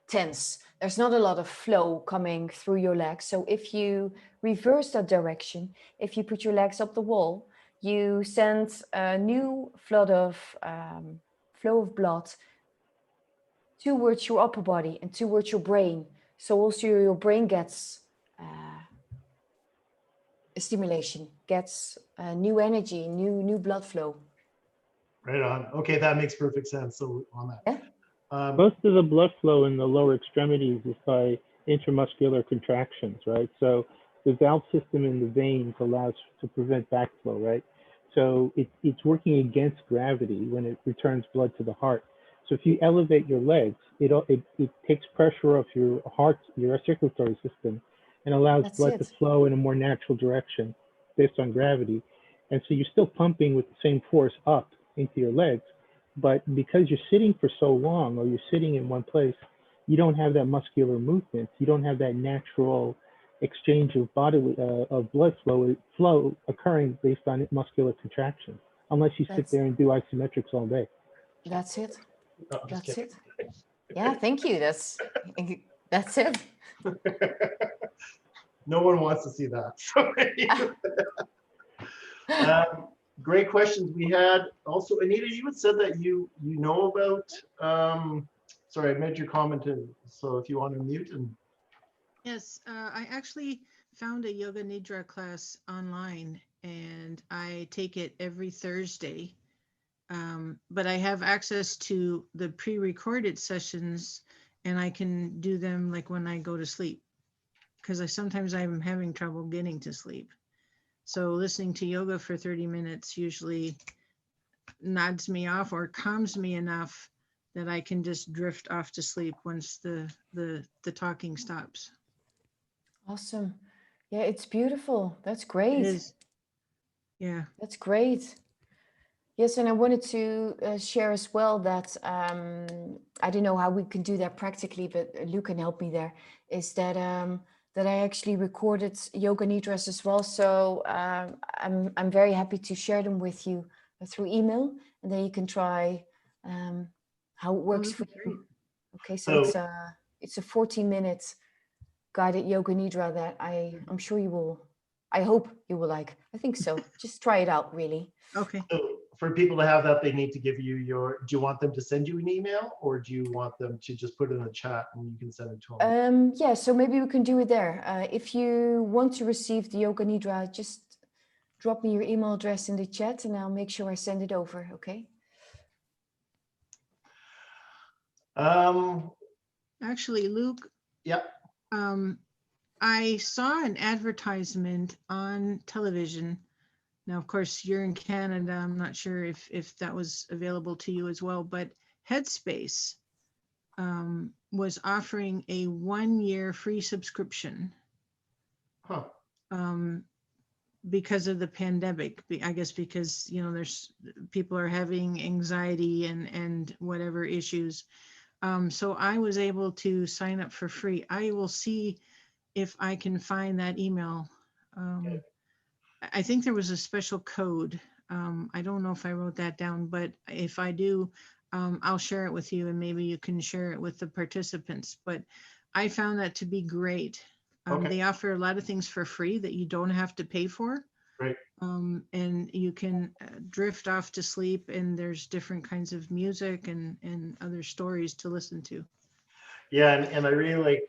tense. There's not a lot of flow coming through your legs. So if you reverse that direction, if you put your legs up the wall, you send a new flow of blood towards your upper body and towards your brain. So also your brain gets a stimulation, gets new energy, new blood flow. Right on. Okay, that makes perfect sense. So on that. Yeah. Most of the blood flow in the lower extremities is by intramuscular contractions, right? So the valve system in the veins allows to prevent backflow, right? So it's working against gravity when it returns blood to the heart. So if you elevate your legs, it takes pressure off your heart, your circulatory system, and allows blood to flow in a more natural direction based on gravity. And so you're still pumping with the same force up into your legs, but because you're sitting for so long or you're sitting in one place, you don't have that muscular movement. You don't have that natural exchange of of blood flow occurring based on muscular contraction, unless you sit there and do isometrics all day. That's it. No, That's it. Yeah, thank you. That's That's it. No one wants to see that. Great questions. We had also, Anita, you had said that you know about, sorry, I made your comment, so if you want to mute and. Yes, I actually found a Yoga Nidra class online and I take it every Thursday. But I have access to the pre-recorded sessions and I can do them like when I go to sleep because sometimes I'm having trouble getting to sleep. So listening to yoga for 30 minutes usually nods me off or calms me enough that I can just drift off to sleep once the talking stops. Awesome. Yeah, it's beautiful. That's It great. is. Yeah. That's great. Yes, and I wanted to share as well that I don't know how we can do that practically, but Luke can help me there. Is that that I actually recorded Yoga Nidras as well, so I'm very happy to share them with you through email, and then you can try how it works for you. Okay, so it's a 14-minute guided Yoga Nidra that I'm sure you will. I hope you will like. I think so. Just try it out, really. Okay. So for people to have that, they need to give you your, do you want them to send you an email or do you want them to just put it in the chat and you can send it to them? Yeah, so maybe we can do it there. If you want to receive the Yoga Nidra, just drop me your email address in the chat and I'll make sure I send it over, okay? Actually, Luke. Yeah. I saw an advertisement on television. Now, of course, you're in Canada. I'm not sure if that was available to you as well, but Headspace was offering a 1-year free subscription. Huh. Because of the pandemic, I guess because, you know, there's people are having anxiety and whatever issues. So I was able to sign up for free. I will see if I can find that email. Okay. I think there was a special code. I don't know if I wrote that down, but if I do, I'll share it with you and maybe you can share it with the participants. But I found that to be great. Okay. They offer a lot of things for free that you don't have to pay for. Right. And you can drift off to sleep and there's different kinds of music and other stories to listen to. Yeah, and I really like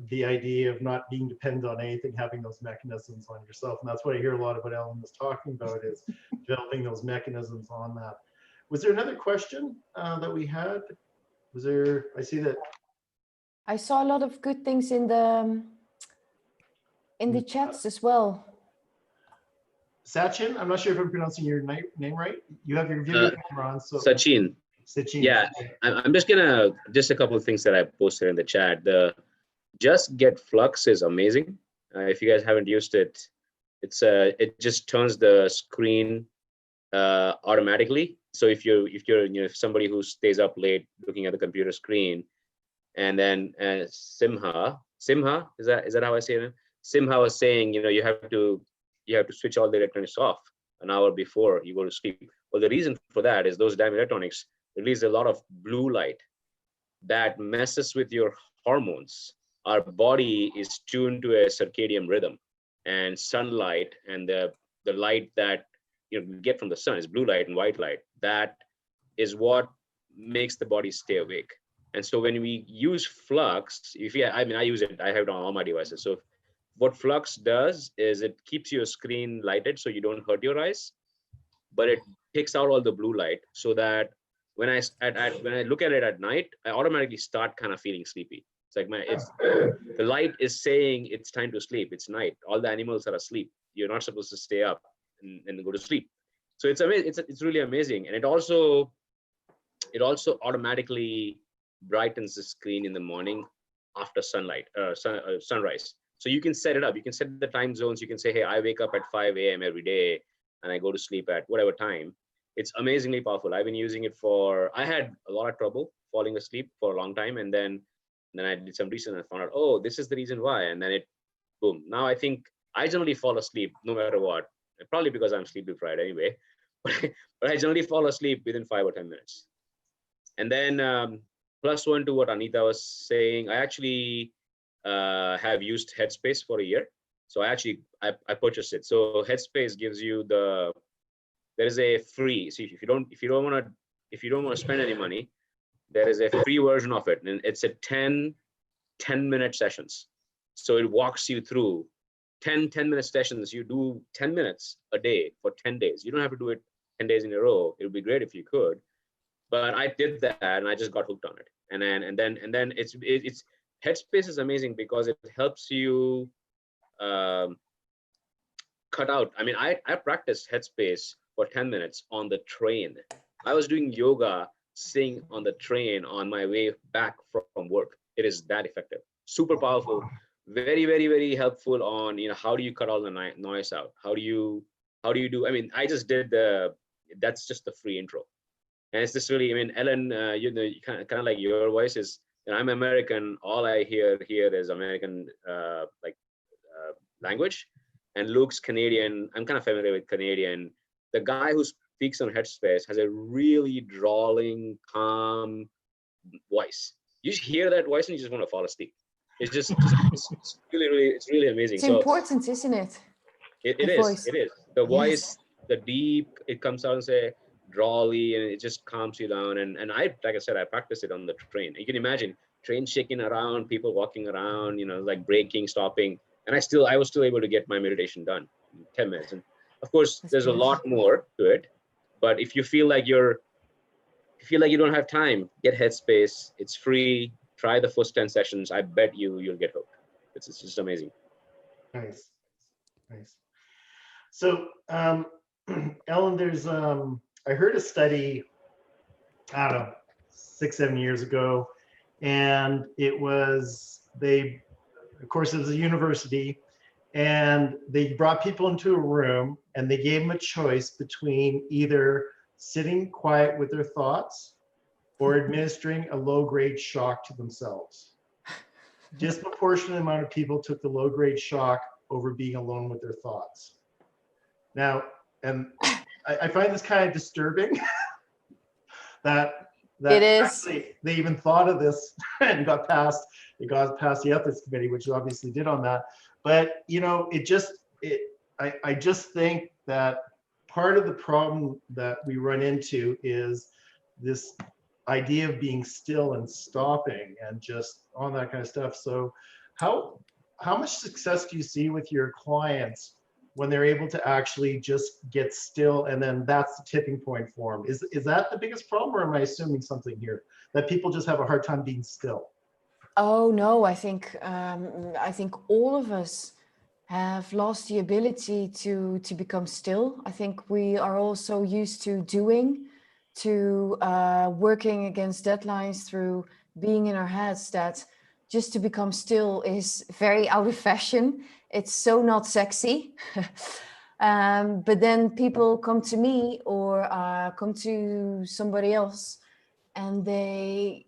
the idea of not being dependent on anything, having those mechanisms on yourself. And that's what I hear a lot of what Ellen was talking about is developing those mechanisms on that. Was there another question that we had? Was there, I see that. I saw a lot of good things in the chats as well. Sachin, I'm not sure if I'm pronouncing your name right. You have your video camera on, so. Sachin. Sachin. Yeah, I'm just gonna, just a couple of things that I posted in the chat. The Just Get Flux is amazing. If you guys haven't used it, it just turns the screen automatically. So if you're if somebody who stays up late looking at the computer screen, and then Simha, is that how I say it? Simha was saying, you have to switch all the electronics off an hour before you go to sleep. Well, the reason for that is those damn electronics release a lot of blue light that messes with your hormones. Our body is tuned to a circadian rhythm, and sunlight and the light that we get from the sun is blue light and white light. That is what makes the body stay awake. And so when we use flux, I use it, I have it on all my devices. So what flux does is it keeps your screen lighted so you don't hurt your eyes, but it takes out all the blue light so that when I look at it at night, I automatically start kind of feeling sleepy. It's like the light is saying it's time to sleep. It's night. All the animals are asleep. You're not supposed to stay up and go to sleep. So it's amazing. It's really amazing, and it also automatically brightens the screen in the morning after sunrise. So you can set it up. You can set the time zones. You can say, hey, I wake up at 5 a.m. every day and I go to sleep at whatever time. It's amazingly powerful. I've been using it I had a lot of trouble falling asleep for a long time. And then I did some research and I found out, oh, this is the reason why. And then boom. Now I think I generally fall asleep no matter what, probably because I'm sleep deprived anyway, but I generally fall asleep within 5 or 10 minutes. And then plus one to what Anita was saying, I actually have used Headspace for a year. So I purchased it. So Headspace gives you there is a free. See, if you don't want to spend any money, there is a free version of it, and it's a 10-minute sessions. So it walks you through 10-minute sessions. You do 10 minutes a day for 10 days. You don't have to do it 10 days in a row. It would be great if you could, but I did that and I just got hooked on it. And then it's Headspace is amazing because it helps you cut out. I mean, I practiced Headspace for 10 minutes on the train. I was doing yoga sitting on the train on my way back from work. It is that effective, super powerful, very, very, very helpful on, how do you cut all the noise out? How do you do? I mean, I just did that's just the free intro. And it's just really, I mean, Ellen, kind of like your voice is, I'm American. All I hear here is American language, and Luke's Canadian. I'm kind of familiar with Canadian. The guy who speaks on Headspace has a really drawling, calm voice. You just hear that voice and you just want to fall asleep. It's just it's really amazing. It's important, isn't it? It is. The voice, the deep, it comes out and say drawly, and it just calms you down. And like I said, I practice it on the train. You can imagine train shaking around, people walking around, like braking, stopping. And I was still able to get my meditation done in 10 minutes. And of course, there's a lot more to it. But if you feel like you don't have time, get Headspace. It's free. Try the first 10 sessions. I bet you'll get hooked. It's just amazing. Nice. So, Ellen, there's I heard a study, I don't know, 6-7 years ago, and it was of course, it was a university, and they brought people into a room and they gave them a choice between either sitting quiet with their thoughts or administering a low-grade shock to themselves. Disproportionate amount of people took the low-grade shock over being alone with their thoughts. Now, and I find this kind of disturbing that it is. Actually, they even thought of this and got past the ethics committee, which obviously did on that. But I just think that part of the problem that we run into is this idea of being still and stopping and just on that kind of stuff. So how much success do you see with your clients when they're able to actually just get still, and then that's the tipping point for them? Is that the biggest problem, or am I assuming something here, that people just have a hard time being still? Oh no, I think all of us have lost the ability to become still. I think we are all so used to doing, to working against deadlines, through being in our heads, that just to become still is very out of fashion. It's so not sexy. But then people come to me or come to somebody else, and they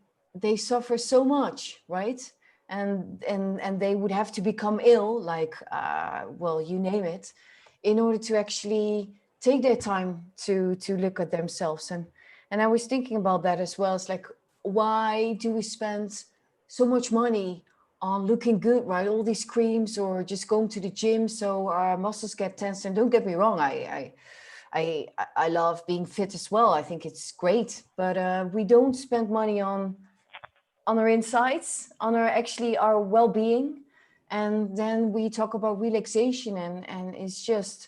suffer so much, right? And they would have to become ill, like, well, you name it, in order to actually take their time to look at themselves. And I was thinking about that as well. It's like, why do we spend so much money on looking good, right? All these creams, or just going to the gym so our muscles get tense. And don't get me wrong, I love being fit as well. I think it's great, but we don't spend money on our insides, on our well-being. And then we talk about relaxation, and it's just,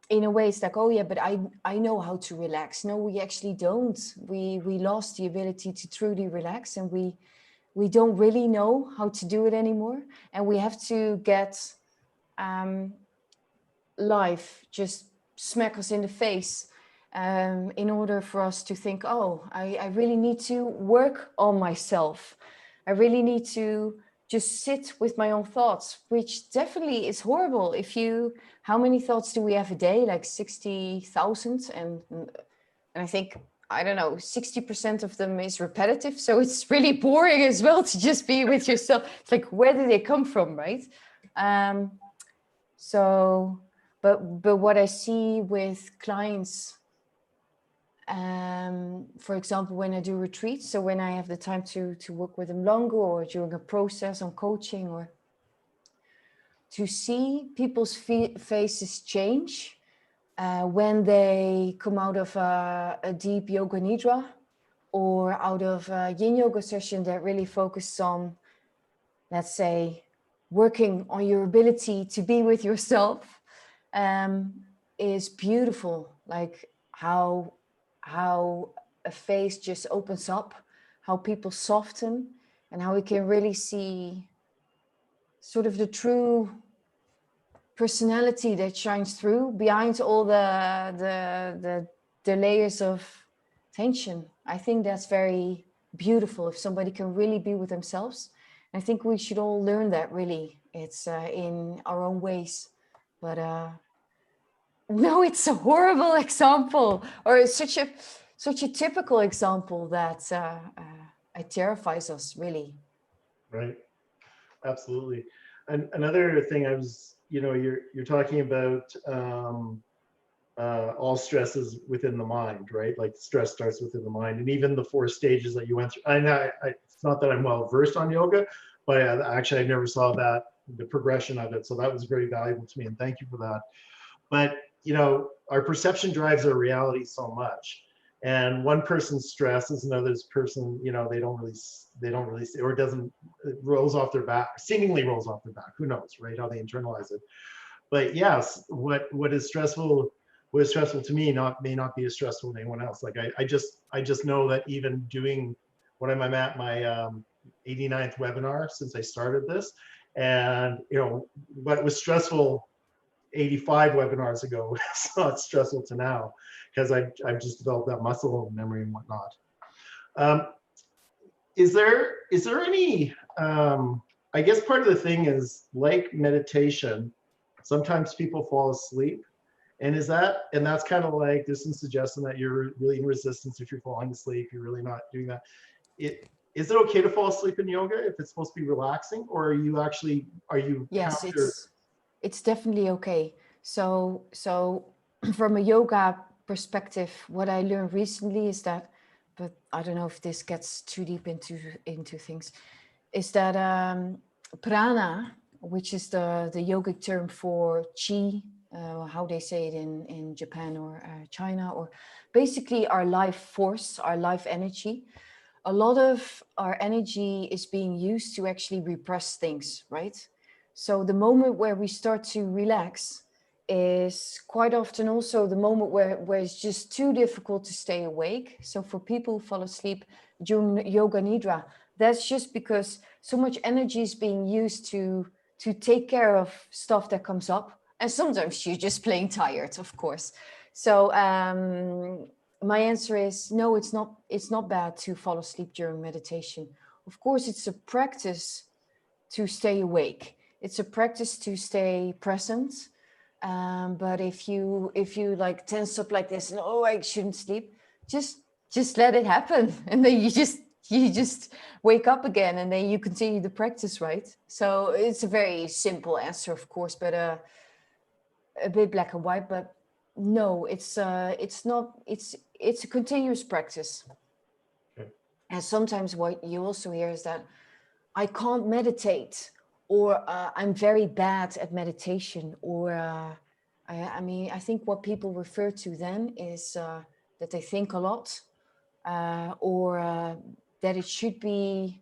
in a way, it's like, oh yeah, but I know how to relax. No, we actually don't. We lost the ability to truly relax, and we don't really know how to do it anymore. And we have to get life just smack us in the face in order for us to think, oh, I really need to work on myself. I really need to just sit with my own thoughts, which definitely is horrible. How many thoughts do we have a day? Like 60,000. And I think, I don't know, 60% of them is repetitive. So it's really boring as well to just be with yourself. It's like, where did they come from, right? But what I see with clients For example, when I do retreats, so when I have the time to work with them longer, or during a process on coaching, or to see people's faces change when they come out of a deep yoga nidra, or out of a yin yoga session that really focuses on, let's say, working on your ability to be with yourself, is beautiful. Like how a face just opens up, how people soften, and how we can really see sort of the true personality that shines through behind all the layers of tension. I think that's very beautiful if somebody can really be with themselves. I think we should all learn that, really. It's in our own ways. But no, it's a horrible example, or it's such a typical example that it terrifies us, really. Right. Absolutely. And another thing I was, you're talking about all stress is within the mind, right? Like stress starts within the mind, and even the 4 stages that you went through. It's not that I'm well versed on yoga, but actually I never saw that, the progression of it. So that was very valuable to me, and thank you for that. But our perception drives our reality so much, and one person's stress is another's person. They don't really see, or it rolls off their back, seemingly rolls off their back. Who knows, right? How they internalize it. But yes, what is stressful to me may not be as stressful to anyone else. Like I just know that even doing when I'm at my 89th webinar since I started this, and what was stressful 85 webinars ago, it's not stressful to now, because I've just developed that muscle memory and whatnot. Is there any, I guess part of the thing is, like meditation, sometimes people fall asleep. And that's kind of like, there's some suggestion that you're really in resistance if you're falling asleep, you're really not doing that. Is it okay to fall asleep in yoga if it's supposed to be relaxing, or are you Yes, it's definitely okay. So from a yoga perspective, what I learned recently is that, but I don't know if this gets too deep into things, is that prana, which is the yogic term for chi, how they say it in Japan or China, or basically our life force, our life energy. A lot of our energy is being used to actually repress things, right? So the moment where we start to relax is quite often also the moment where it's just too difficult to stay awake. So for people who fall asleep during yoga nidra, that's just because so much energy is being used to take care of stuff that comes up. And sometimes you're just plain tired, of course. So my answer is no, it's not bad to fall asleep during meditation. Of course, it's a practice to stay awake. It's a practice to stay present. But if you like tense up like this and I shouldn't sleep, just let it happen, and then you just wake up again, and then you continue the practice, right? So it's a very simple answer, of course, but a bit black and white. But no, it's not. It's a continuous practice. Okay. And sometimes what you also hear is that I can't meditate, or I'm very bad at meditation, or I mean, I think what people refer to then is that they think a lot, or that it should be,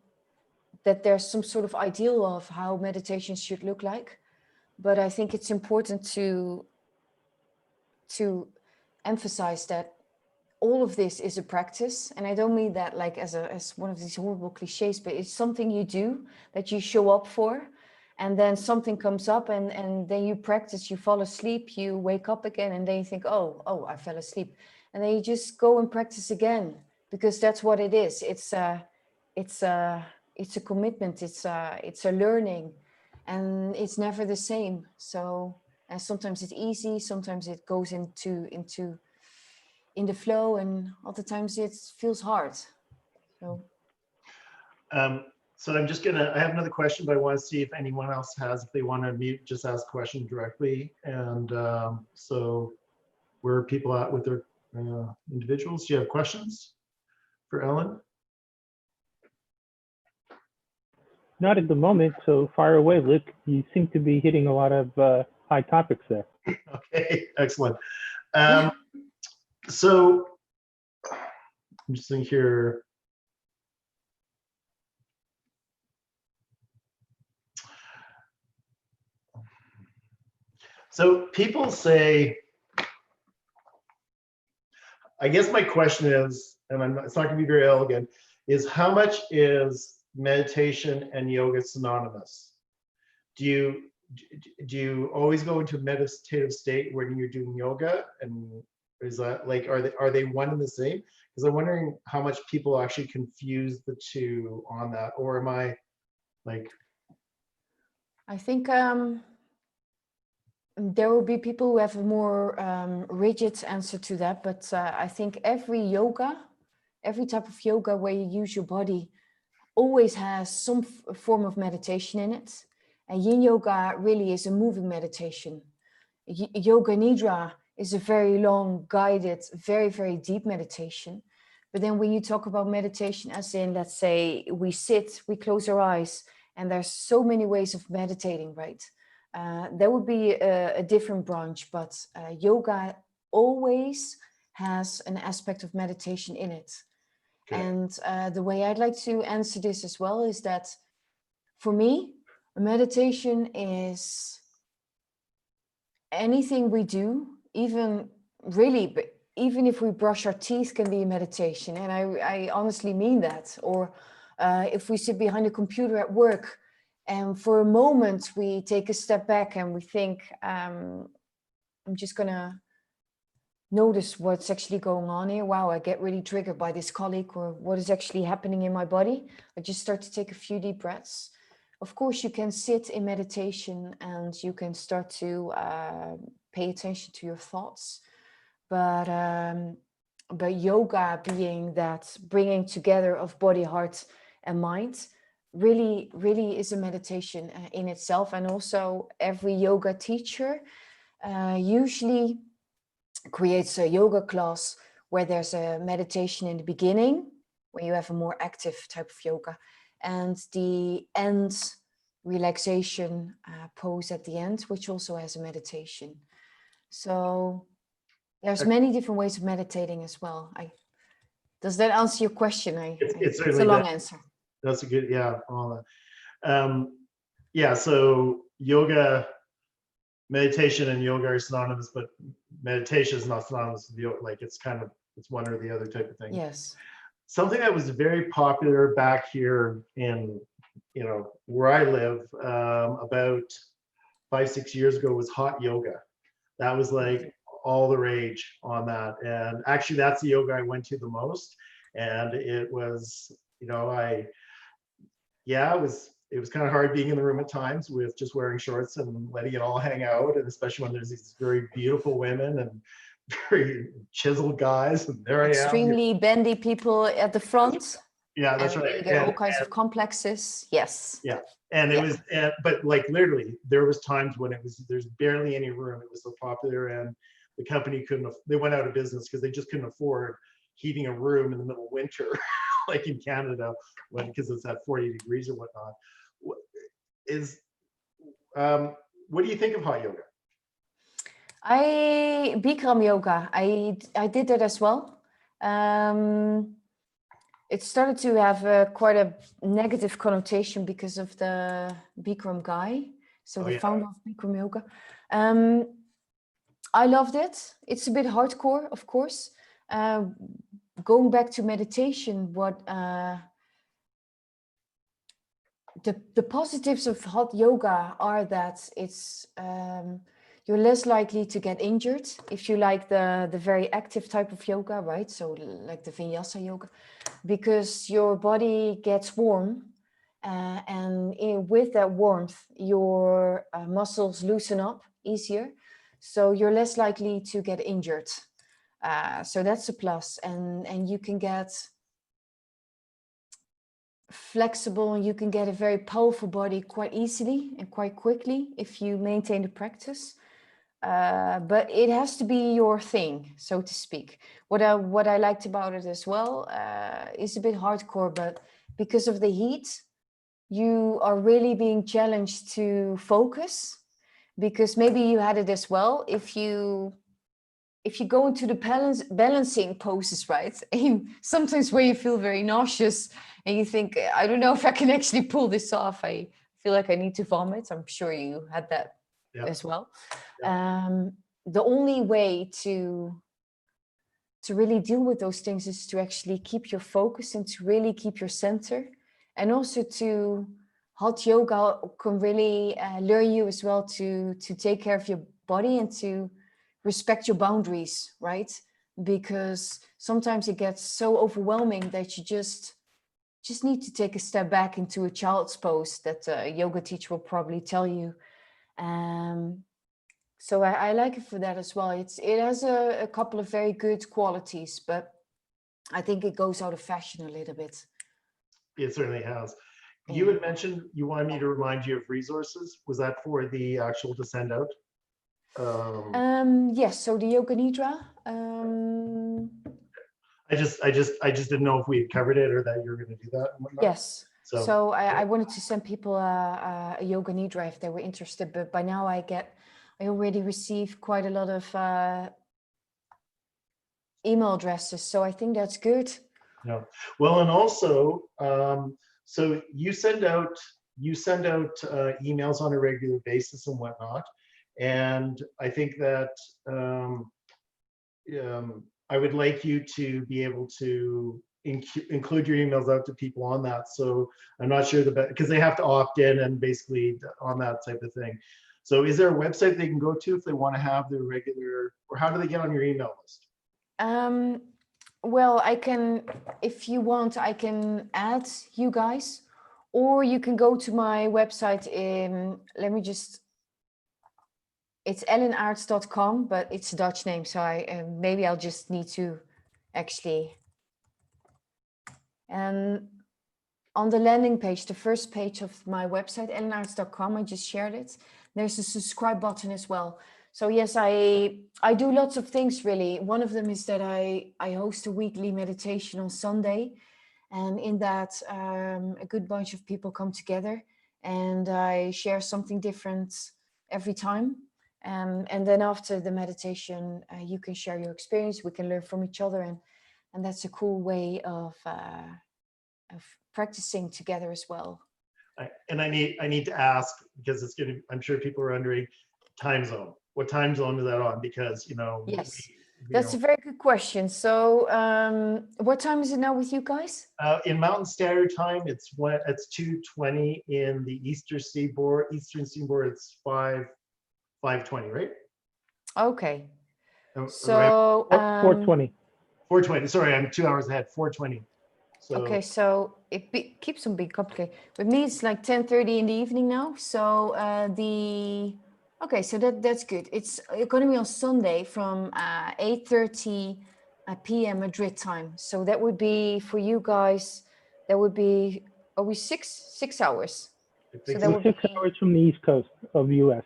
that there's some sort of ideal of how meditation should look like. But I think it's important to emphasize that all of this is a practice. And I don't mean that like as one of these horrible cliches, but it's something you do, that you show up for, and then something comes up, and then you practice, you fall asleep, you wake up again, and then you think, oh, I fell asleep. And then you just go and practice again, because that's what it is. It's a commitment, it's a learning, and it's never the same. So, and sometimes it's easy, sometimes it goes into in the flow, and other times it feels hard. So So I have another question, but I want to see if anyone else has, if they want to mute, just ask questions directly. And so where are people at with their individuals? Do you have questions for Ellen? Not at the moment, so fire away, Luke. You seem to be hitting a lot of high topics there. Okay, excellent. So I'm just thinking here. So people say, I guess my question is, and it's not going to be very elegant, is how much is meditation and yoga synonymous? Do you always go into a meditative state when you're doing yoga, and is that like, are they one and the same? Because I'm wondering how much people actually confuse the two on that, or am I like? I think there will be people who have a more rigid answer to that, but I think every type of yoga where you use your body always has some form of meditation in it. And Yin Yoga really is a moving meditation. Yoga Nidra is a very long, guided, very, very deep meditation. But then when you talk about meditation, as in, let's say, we sit, we close our eyes, and there's so many ways of meditating, right? There would be a different branch, but yoga always has an aspect of meditation in it. Okay. And the way I'd like to answer this as well is that for me, meditation is anything we do, even if we brush our teeth can be a meditation. And I honestly mean that. Or if we sit behind a computer at work, and for a moment we take a step back and we think, I'm just gonna notice what's actually going on here. Wow, I get really triggered by this colleague, or what is actually happening in my body. I just start to take a few deep breaths. Of course, you can sit in meditation and you can start to pay attention to your thoughts. But yoga being that bringing together of body, heart, and mind, really is a meditation in itself. And also every yoga teacher usually creates a yoga class where there's a meditation in the beginning, where you have a more active type of yoga, and the end relaxation pose at the end, which also has a meditation. So there's many different ways of meditating as well. Does that answer your question? It's a long answer. That's a good, yeah. Yeah, so yoga, meditation and yoga are synonymous, but meditation is not synonymous with yoga. Like it's one or the other type of thing. Yes. Something that was very popular back here in, where I live, about 5-6 years ago was hot yoga. That was like all the rage on that. And actually that's the yoga I went to the most. And it was, it was kind of hard being in the room at times with just wearing shorts and letting it all hang out. And especially when there's these very beautiful women and very chiseled guys. And there I am. Extremely bendy people at the front. Yeah, that's right. You get all kinds of complexes. Yes. Yeah. And it was, but like literally there was times when there's barely any room. It was so popular, and the company they went out of business because they just couldn't afford heating a room in the middle of winter, like in Canada, because it's at 40 degrees or whatnot. What do you think of hot yoga? Bikram yoga, I did that as well. It started to have quite a negative connotation because of the Bikram guy, so the founder of Bikram yoga. I loved it. It's a bit hardcore, of course. Going back to meditation, what the positives of hot yoga are that it's you're less likely to get injured if you like the very active type of yoga, right? So like the vinyasa yoga, because your body gets warm, and with that warmth, your muscles loosen up easier, so you're less likely to get injured. So that's a plus, and you can get flexible, and you can get a very powerful body quite easily and quite quickly if you maintain the practice. but it has to be your thing, so to speak. What I liked about it as well is a bit hardcore, but because of the heat, you are really being challenged to focus, because maybe you had it as well. If you go into the balancing poses, right? And sometimes where you feel very nauseous and you think, I don't know if I can actually pull this off. I feel like I need to vomit. I'm sure you had that as well. The only way to really deal with those things is to actually keep your focus and to really keep your center. And also to hot yoga can really lure you as well to take care of your body and to respect your boundaries, right? Because sometimes it gets so overwhelming that you just need to take a step back into a child's pose that a yoga teacher will probably tell you. So I like it for that as well. It has a couple of very good qualities, but I think it goes out of fashion a little bit. It certainly has. You had mentioned you wanted me to remind you of resources. Was that for the actual to send out? Yes, so the Yoga Nidra. I just didn't know if we had covered it or that you were going to do that and whatnot. Yes. So I wanted to send people a Yoga Nidra if they were interested, but by now I already received quite a lot of email addresses, so I think that's good. Yeah. Well, and also, so you send out emails on a regular basis and whatnot, and I think that I would like you to be able to include your emails out to people on that. So I'm not sure because they have to opt in and basically on that type of thing. So is there a website they can go to if they want to have their regular, or how do they get on your email list? Well, I can, if you want, I can add you guys, or you can go to my website. It's ellenaarts.com, but it's a Dutch name, so maybe I'll just need to actually. And on the landing page, the first page of my website, ellenaarts.com, I just shared it. There's a subscribe button as well. So yes, I do lots of things really. One of them is that I host a weekly meditation on Sunday. And in that, a good bunch of people come together and I share something different every time. And then after the meditation, you can share your experience. We can learn from each other. And that's a cool way of practicing together as well. And I need to ask, because I'm sure people are wondering, time zone. What time zone is that on? Because, yes, that's a very good question. So what time is it now with you guys? In Mountain Standard Time, it's 2:20. In the Eastern Seaboard, it's 5:20, right? Okay. So 4:20. 4:20. Sorry, I'm 2 hours ahead. 4:20. So, okay, so it keeps on being complicated. With me, it's like 10:30 in the evening now. So okay, so that's good. It's going to be on Sunday from 8:30 p.m. Madrid time. So that would be for you guys. That would be we 6 hours. So that would be 6 hours from the East Coast of the U.S.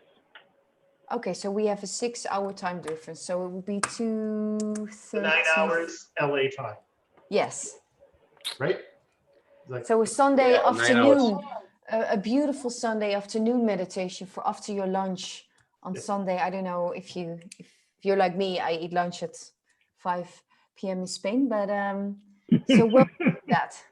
Okay, so we have a 6 hour time difference. So it would be 2:30. 9 hours LA time. Yes. Right? So a Sunday afternoon, a beautiful Sunday afternoon meditation for after your lunch on Sunday. I don't know if you're like me, I eat lunch at 5 p.m. in Spain, but so welcome to that.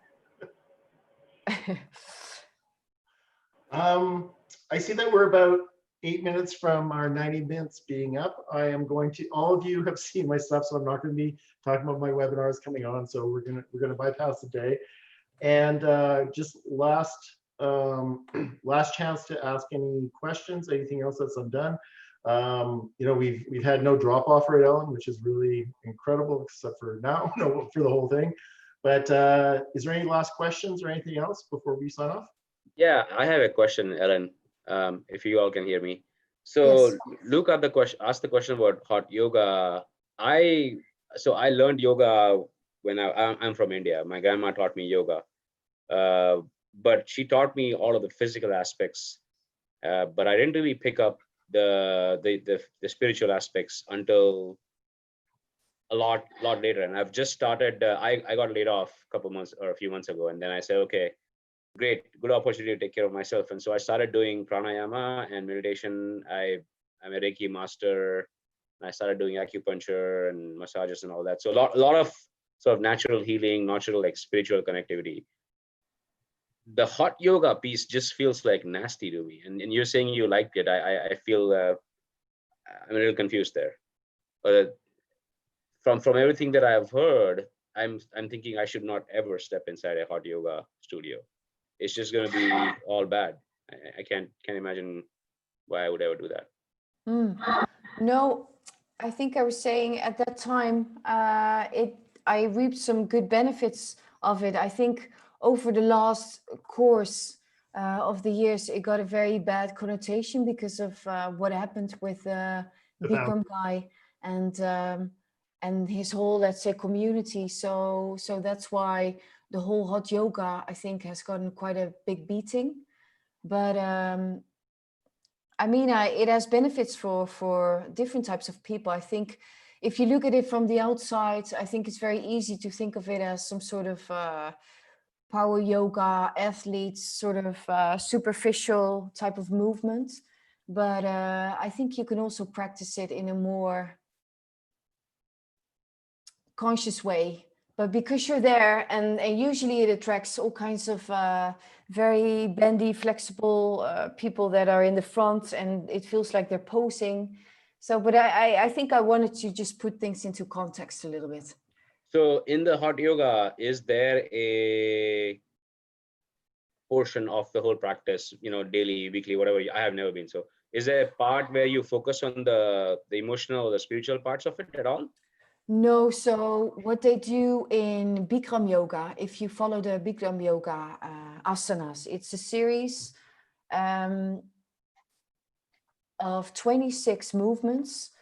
I see that we're about 8 minutes from our 90 minutes being up. I am going to, all of you have seen my stuff, so I'm not going to be talking about my webinars coming on. So we're gonna bypass the day. And just last chance to ask any questions, anything else that's undone. We've had no drop off right, Ellen, which is really incredible, except for now, for the whole thing. But is there any last questions or anything else before we sign off? Yeah, I have a question, Ellen, if you all can hear me. So yes. Luke asked the question about hot yoga. I learned yoga when I'm from India. My grandma taught me yoga, but she taught me all of the physical aspects, but I didn't really pick up the spiritual aspects until a lot later. And I've just started. I got laid off a few months ago, and then I said, okay, great, good opportunity to take care of myself. And so I started doing pranayama and meditation. I'm a Reiki master. I started doing acupuncture and massages and all that. So a lot of sort of natural healing, natural like spiritual connectivity. The hot yoga piece just feels like nasty to me. And you're saying you liked it. I feel I'm a little confused there. But from everything that I've heard, I'm thinking I should not ever step inside a hot yoga studio. It's just going to be all bad. I can't imagine why I would ever do that. No, I think I was saying at that time, I reaped some good benefits of it. I think over the last course of the years, it got a very bad connotation because of what happened with the Bikram guy and his whole, let's say, community. So that's why the whole hot yoga, I think, has gotten quite a big beating. But I mean, it has benefits for different types of people. I think if you look at it from the outside, I think it's very easy to think of it as some sort of power yoga, athletes, sort of superficial type of movement. But I think you can also practice it in a more conscious way. But because you're there, and usually it attracts all kinds of very bendy, flexible people that are in the front, and it feels like they're posing. So, but I think I wanted to just put things into context a little bit. So in the hot yoga, is there a portion of the whole practice, daily, weekly, whatever? I have never been. So is there a part where you focus on the emotional or the spiritual parts of it at all? No, so what they do in Bikram yoga, if you follow the Bikram yoga asanas, it's a series of 26 movements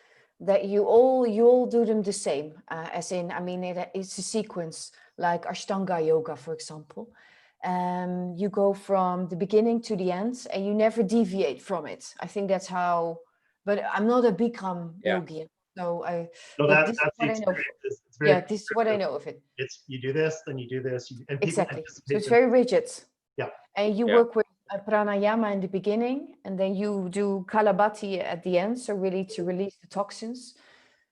that you all do them the same, as in, I mean, it's a sequence like Ashtanga yoga, for example. You go from the beginning to the end and you never deviate from it. I think that's how, but I'm not a Bikram yogi. So that's this is what I know. This is what I know of it. It's you do this, then you do this, and people exactly. So it's very rigid. Yeah. And you work with pranayama in the beginning, and then you do kalabati at the end. So really to release the toxins.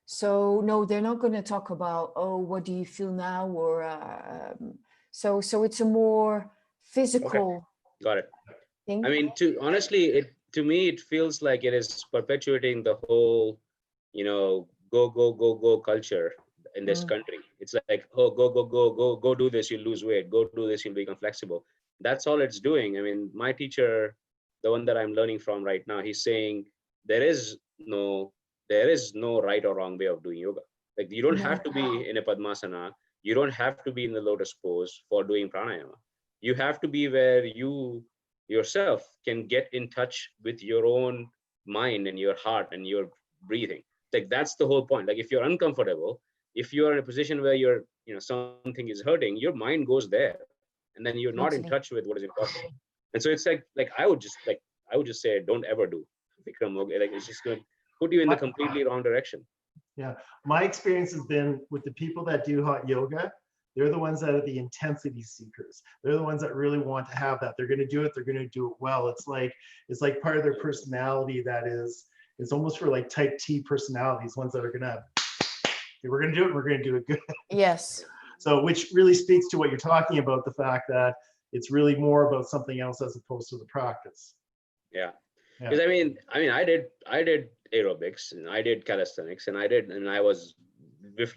So no, they're not going to talk about, oh, what do you feel now, or so it's a more physical. Got it. Thing. I mean, to me, it feels like it is perpetuating the whole, go culture in this country. It's like, oh, go do this, you'll lose weight. Go do this, you'll become flexible. That's all it's doing. I mean, my teacher, the one that I'm learning from right now, he's saying there is no right or wrong way of doing yoga. Like, you don't have to be in a Padmasana. You don't have to be in the lotus pose for doing pranayama. You have to be where you yourself can get in touch with your own mind and your heart and your breathing. Like, that's the whole point. Like, if you're uncomfortable, if you're in a position where you're, something is hurting, your mind goes there, and then you're not in touch with what is important. And so it's like I would just say, don't ever do Bikram yoga. Like, it's just going to put you in the completely wrong direction. Yeah, my experience has been with the people that do hot yoga. They're the ones that are the intensity seekers. They're the ones that really want to have that. They're going to do it. They're going to do it well. It's like part of their personality that is. It's almost for like type T personalities, ones that are we're going to do it. We're going to do it good. Yes. So, which really speaks to what you're talking about, the fact that it's really more about something else as opposed to the practice. Yeah. Because I mean, I did aerobics, and I did calisthenics, and I was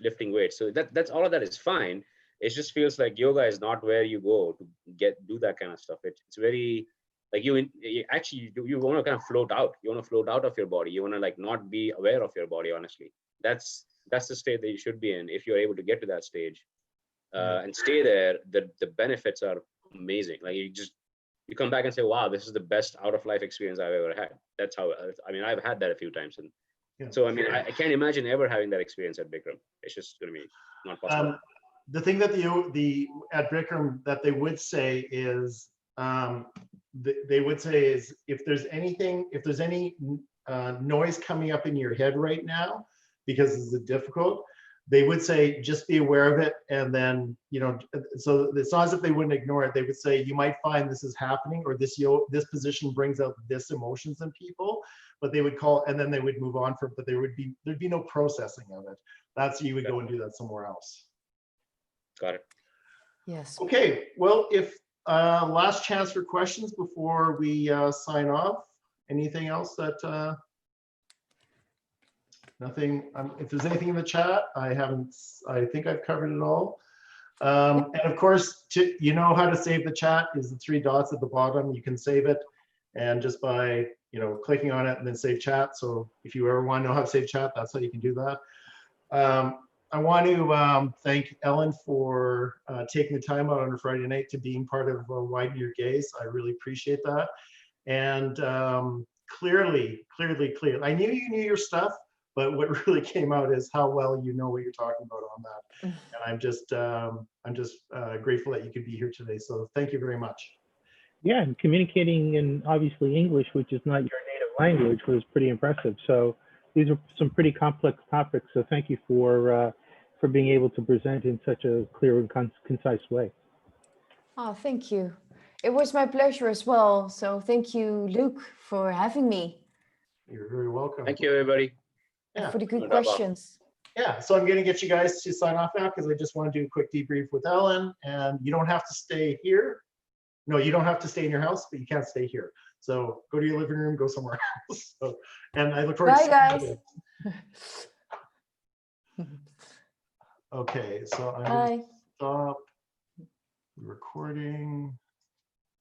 lifting weights. So that's all of that is fine. It just feels like yoga is not where you go to do that kind of stuff. It's very like you want to kind of float out. You want to float out of your body. You want to like not be aware of your body. Honestly, that's the state that you should be in if you're able to get to that stage and stay there. The benefits are amazing. Like, you come back and say, wow, this is the best out of life experience I've ever had. That's how, I mean, I've had that a few times. And so, I mean, I can't imagine ever having that experience at Bikram. It's just going to be not possible. The thing that at Bikram that they would say is, if there's any noise coming up in your head right now because this is difficult, they would say, just be aware of it. And then, you know, so it's not as if they wouldn't ignore it. They would say, you might find this is happening, or this position brings out this emotions in people, but they would call, and then they would move on from, but there'd be no processing of it. That's, you would go and do that somewhere else. Got it. Yes. Okay, well, if last chance for questions before we sign off. Anything else that, nothing, if there's anything in the chat, I think I've covered it all. And of course, you know how to save the chat is the 3 dots at the bottom. You can save it, and just by, you know, clicking on it and then save chat. So if you ever want to know how to save chat, that's how you can do that. I want to thank Ellen for taking the time out on a Friday night to being part of Widen Your Gaze. I really appreciate that. And clearly, I knew you knew your stuff, but what really came out is how well you know what you're talking about on that. And I'm just grateful that you could be here today. So thank you very much. Yeah, and communicating in obviously English, which is not your native language, was pretty impressive. So these are some pretty complex topics. So thank you for being able to present in such a clear and concise way. Oh, thank you. It was my pleasure as well. So thank you, Luke, for having me. You're very welcome. Thank you, everybody. Yeah. For the good questions. Yeah, so I'm going to get you guys to sign off now because I just want to do a quick debrief with Ellen, and you don't have to stay here. No, you don't have to stay in your house, but you can't stay here. So go to your living room, go somewhere else. So, and I look forward to Bye, guys. Okay, so I'm going to stop recording.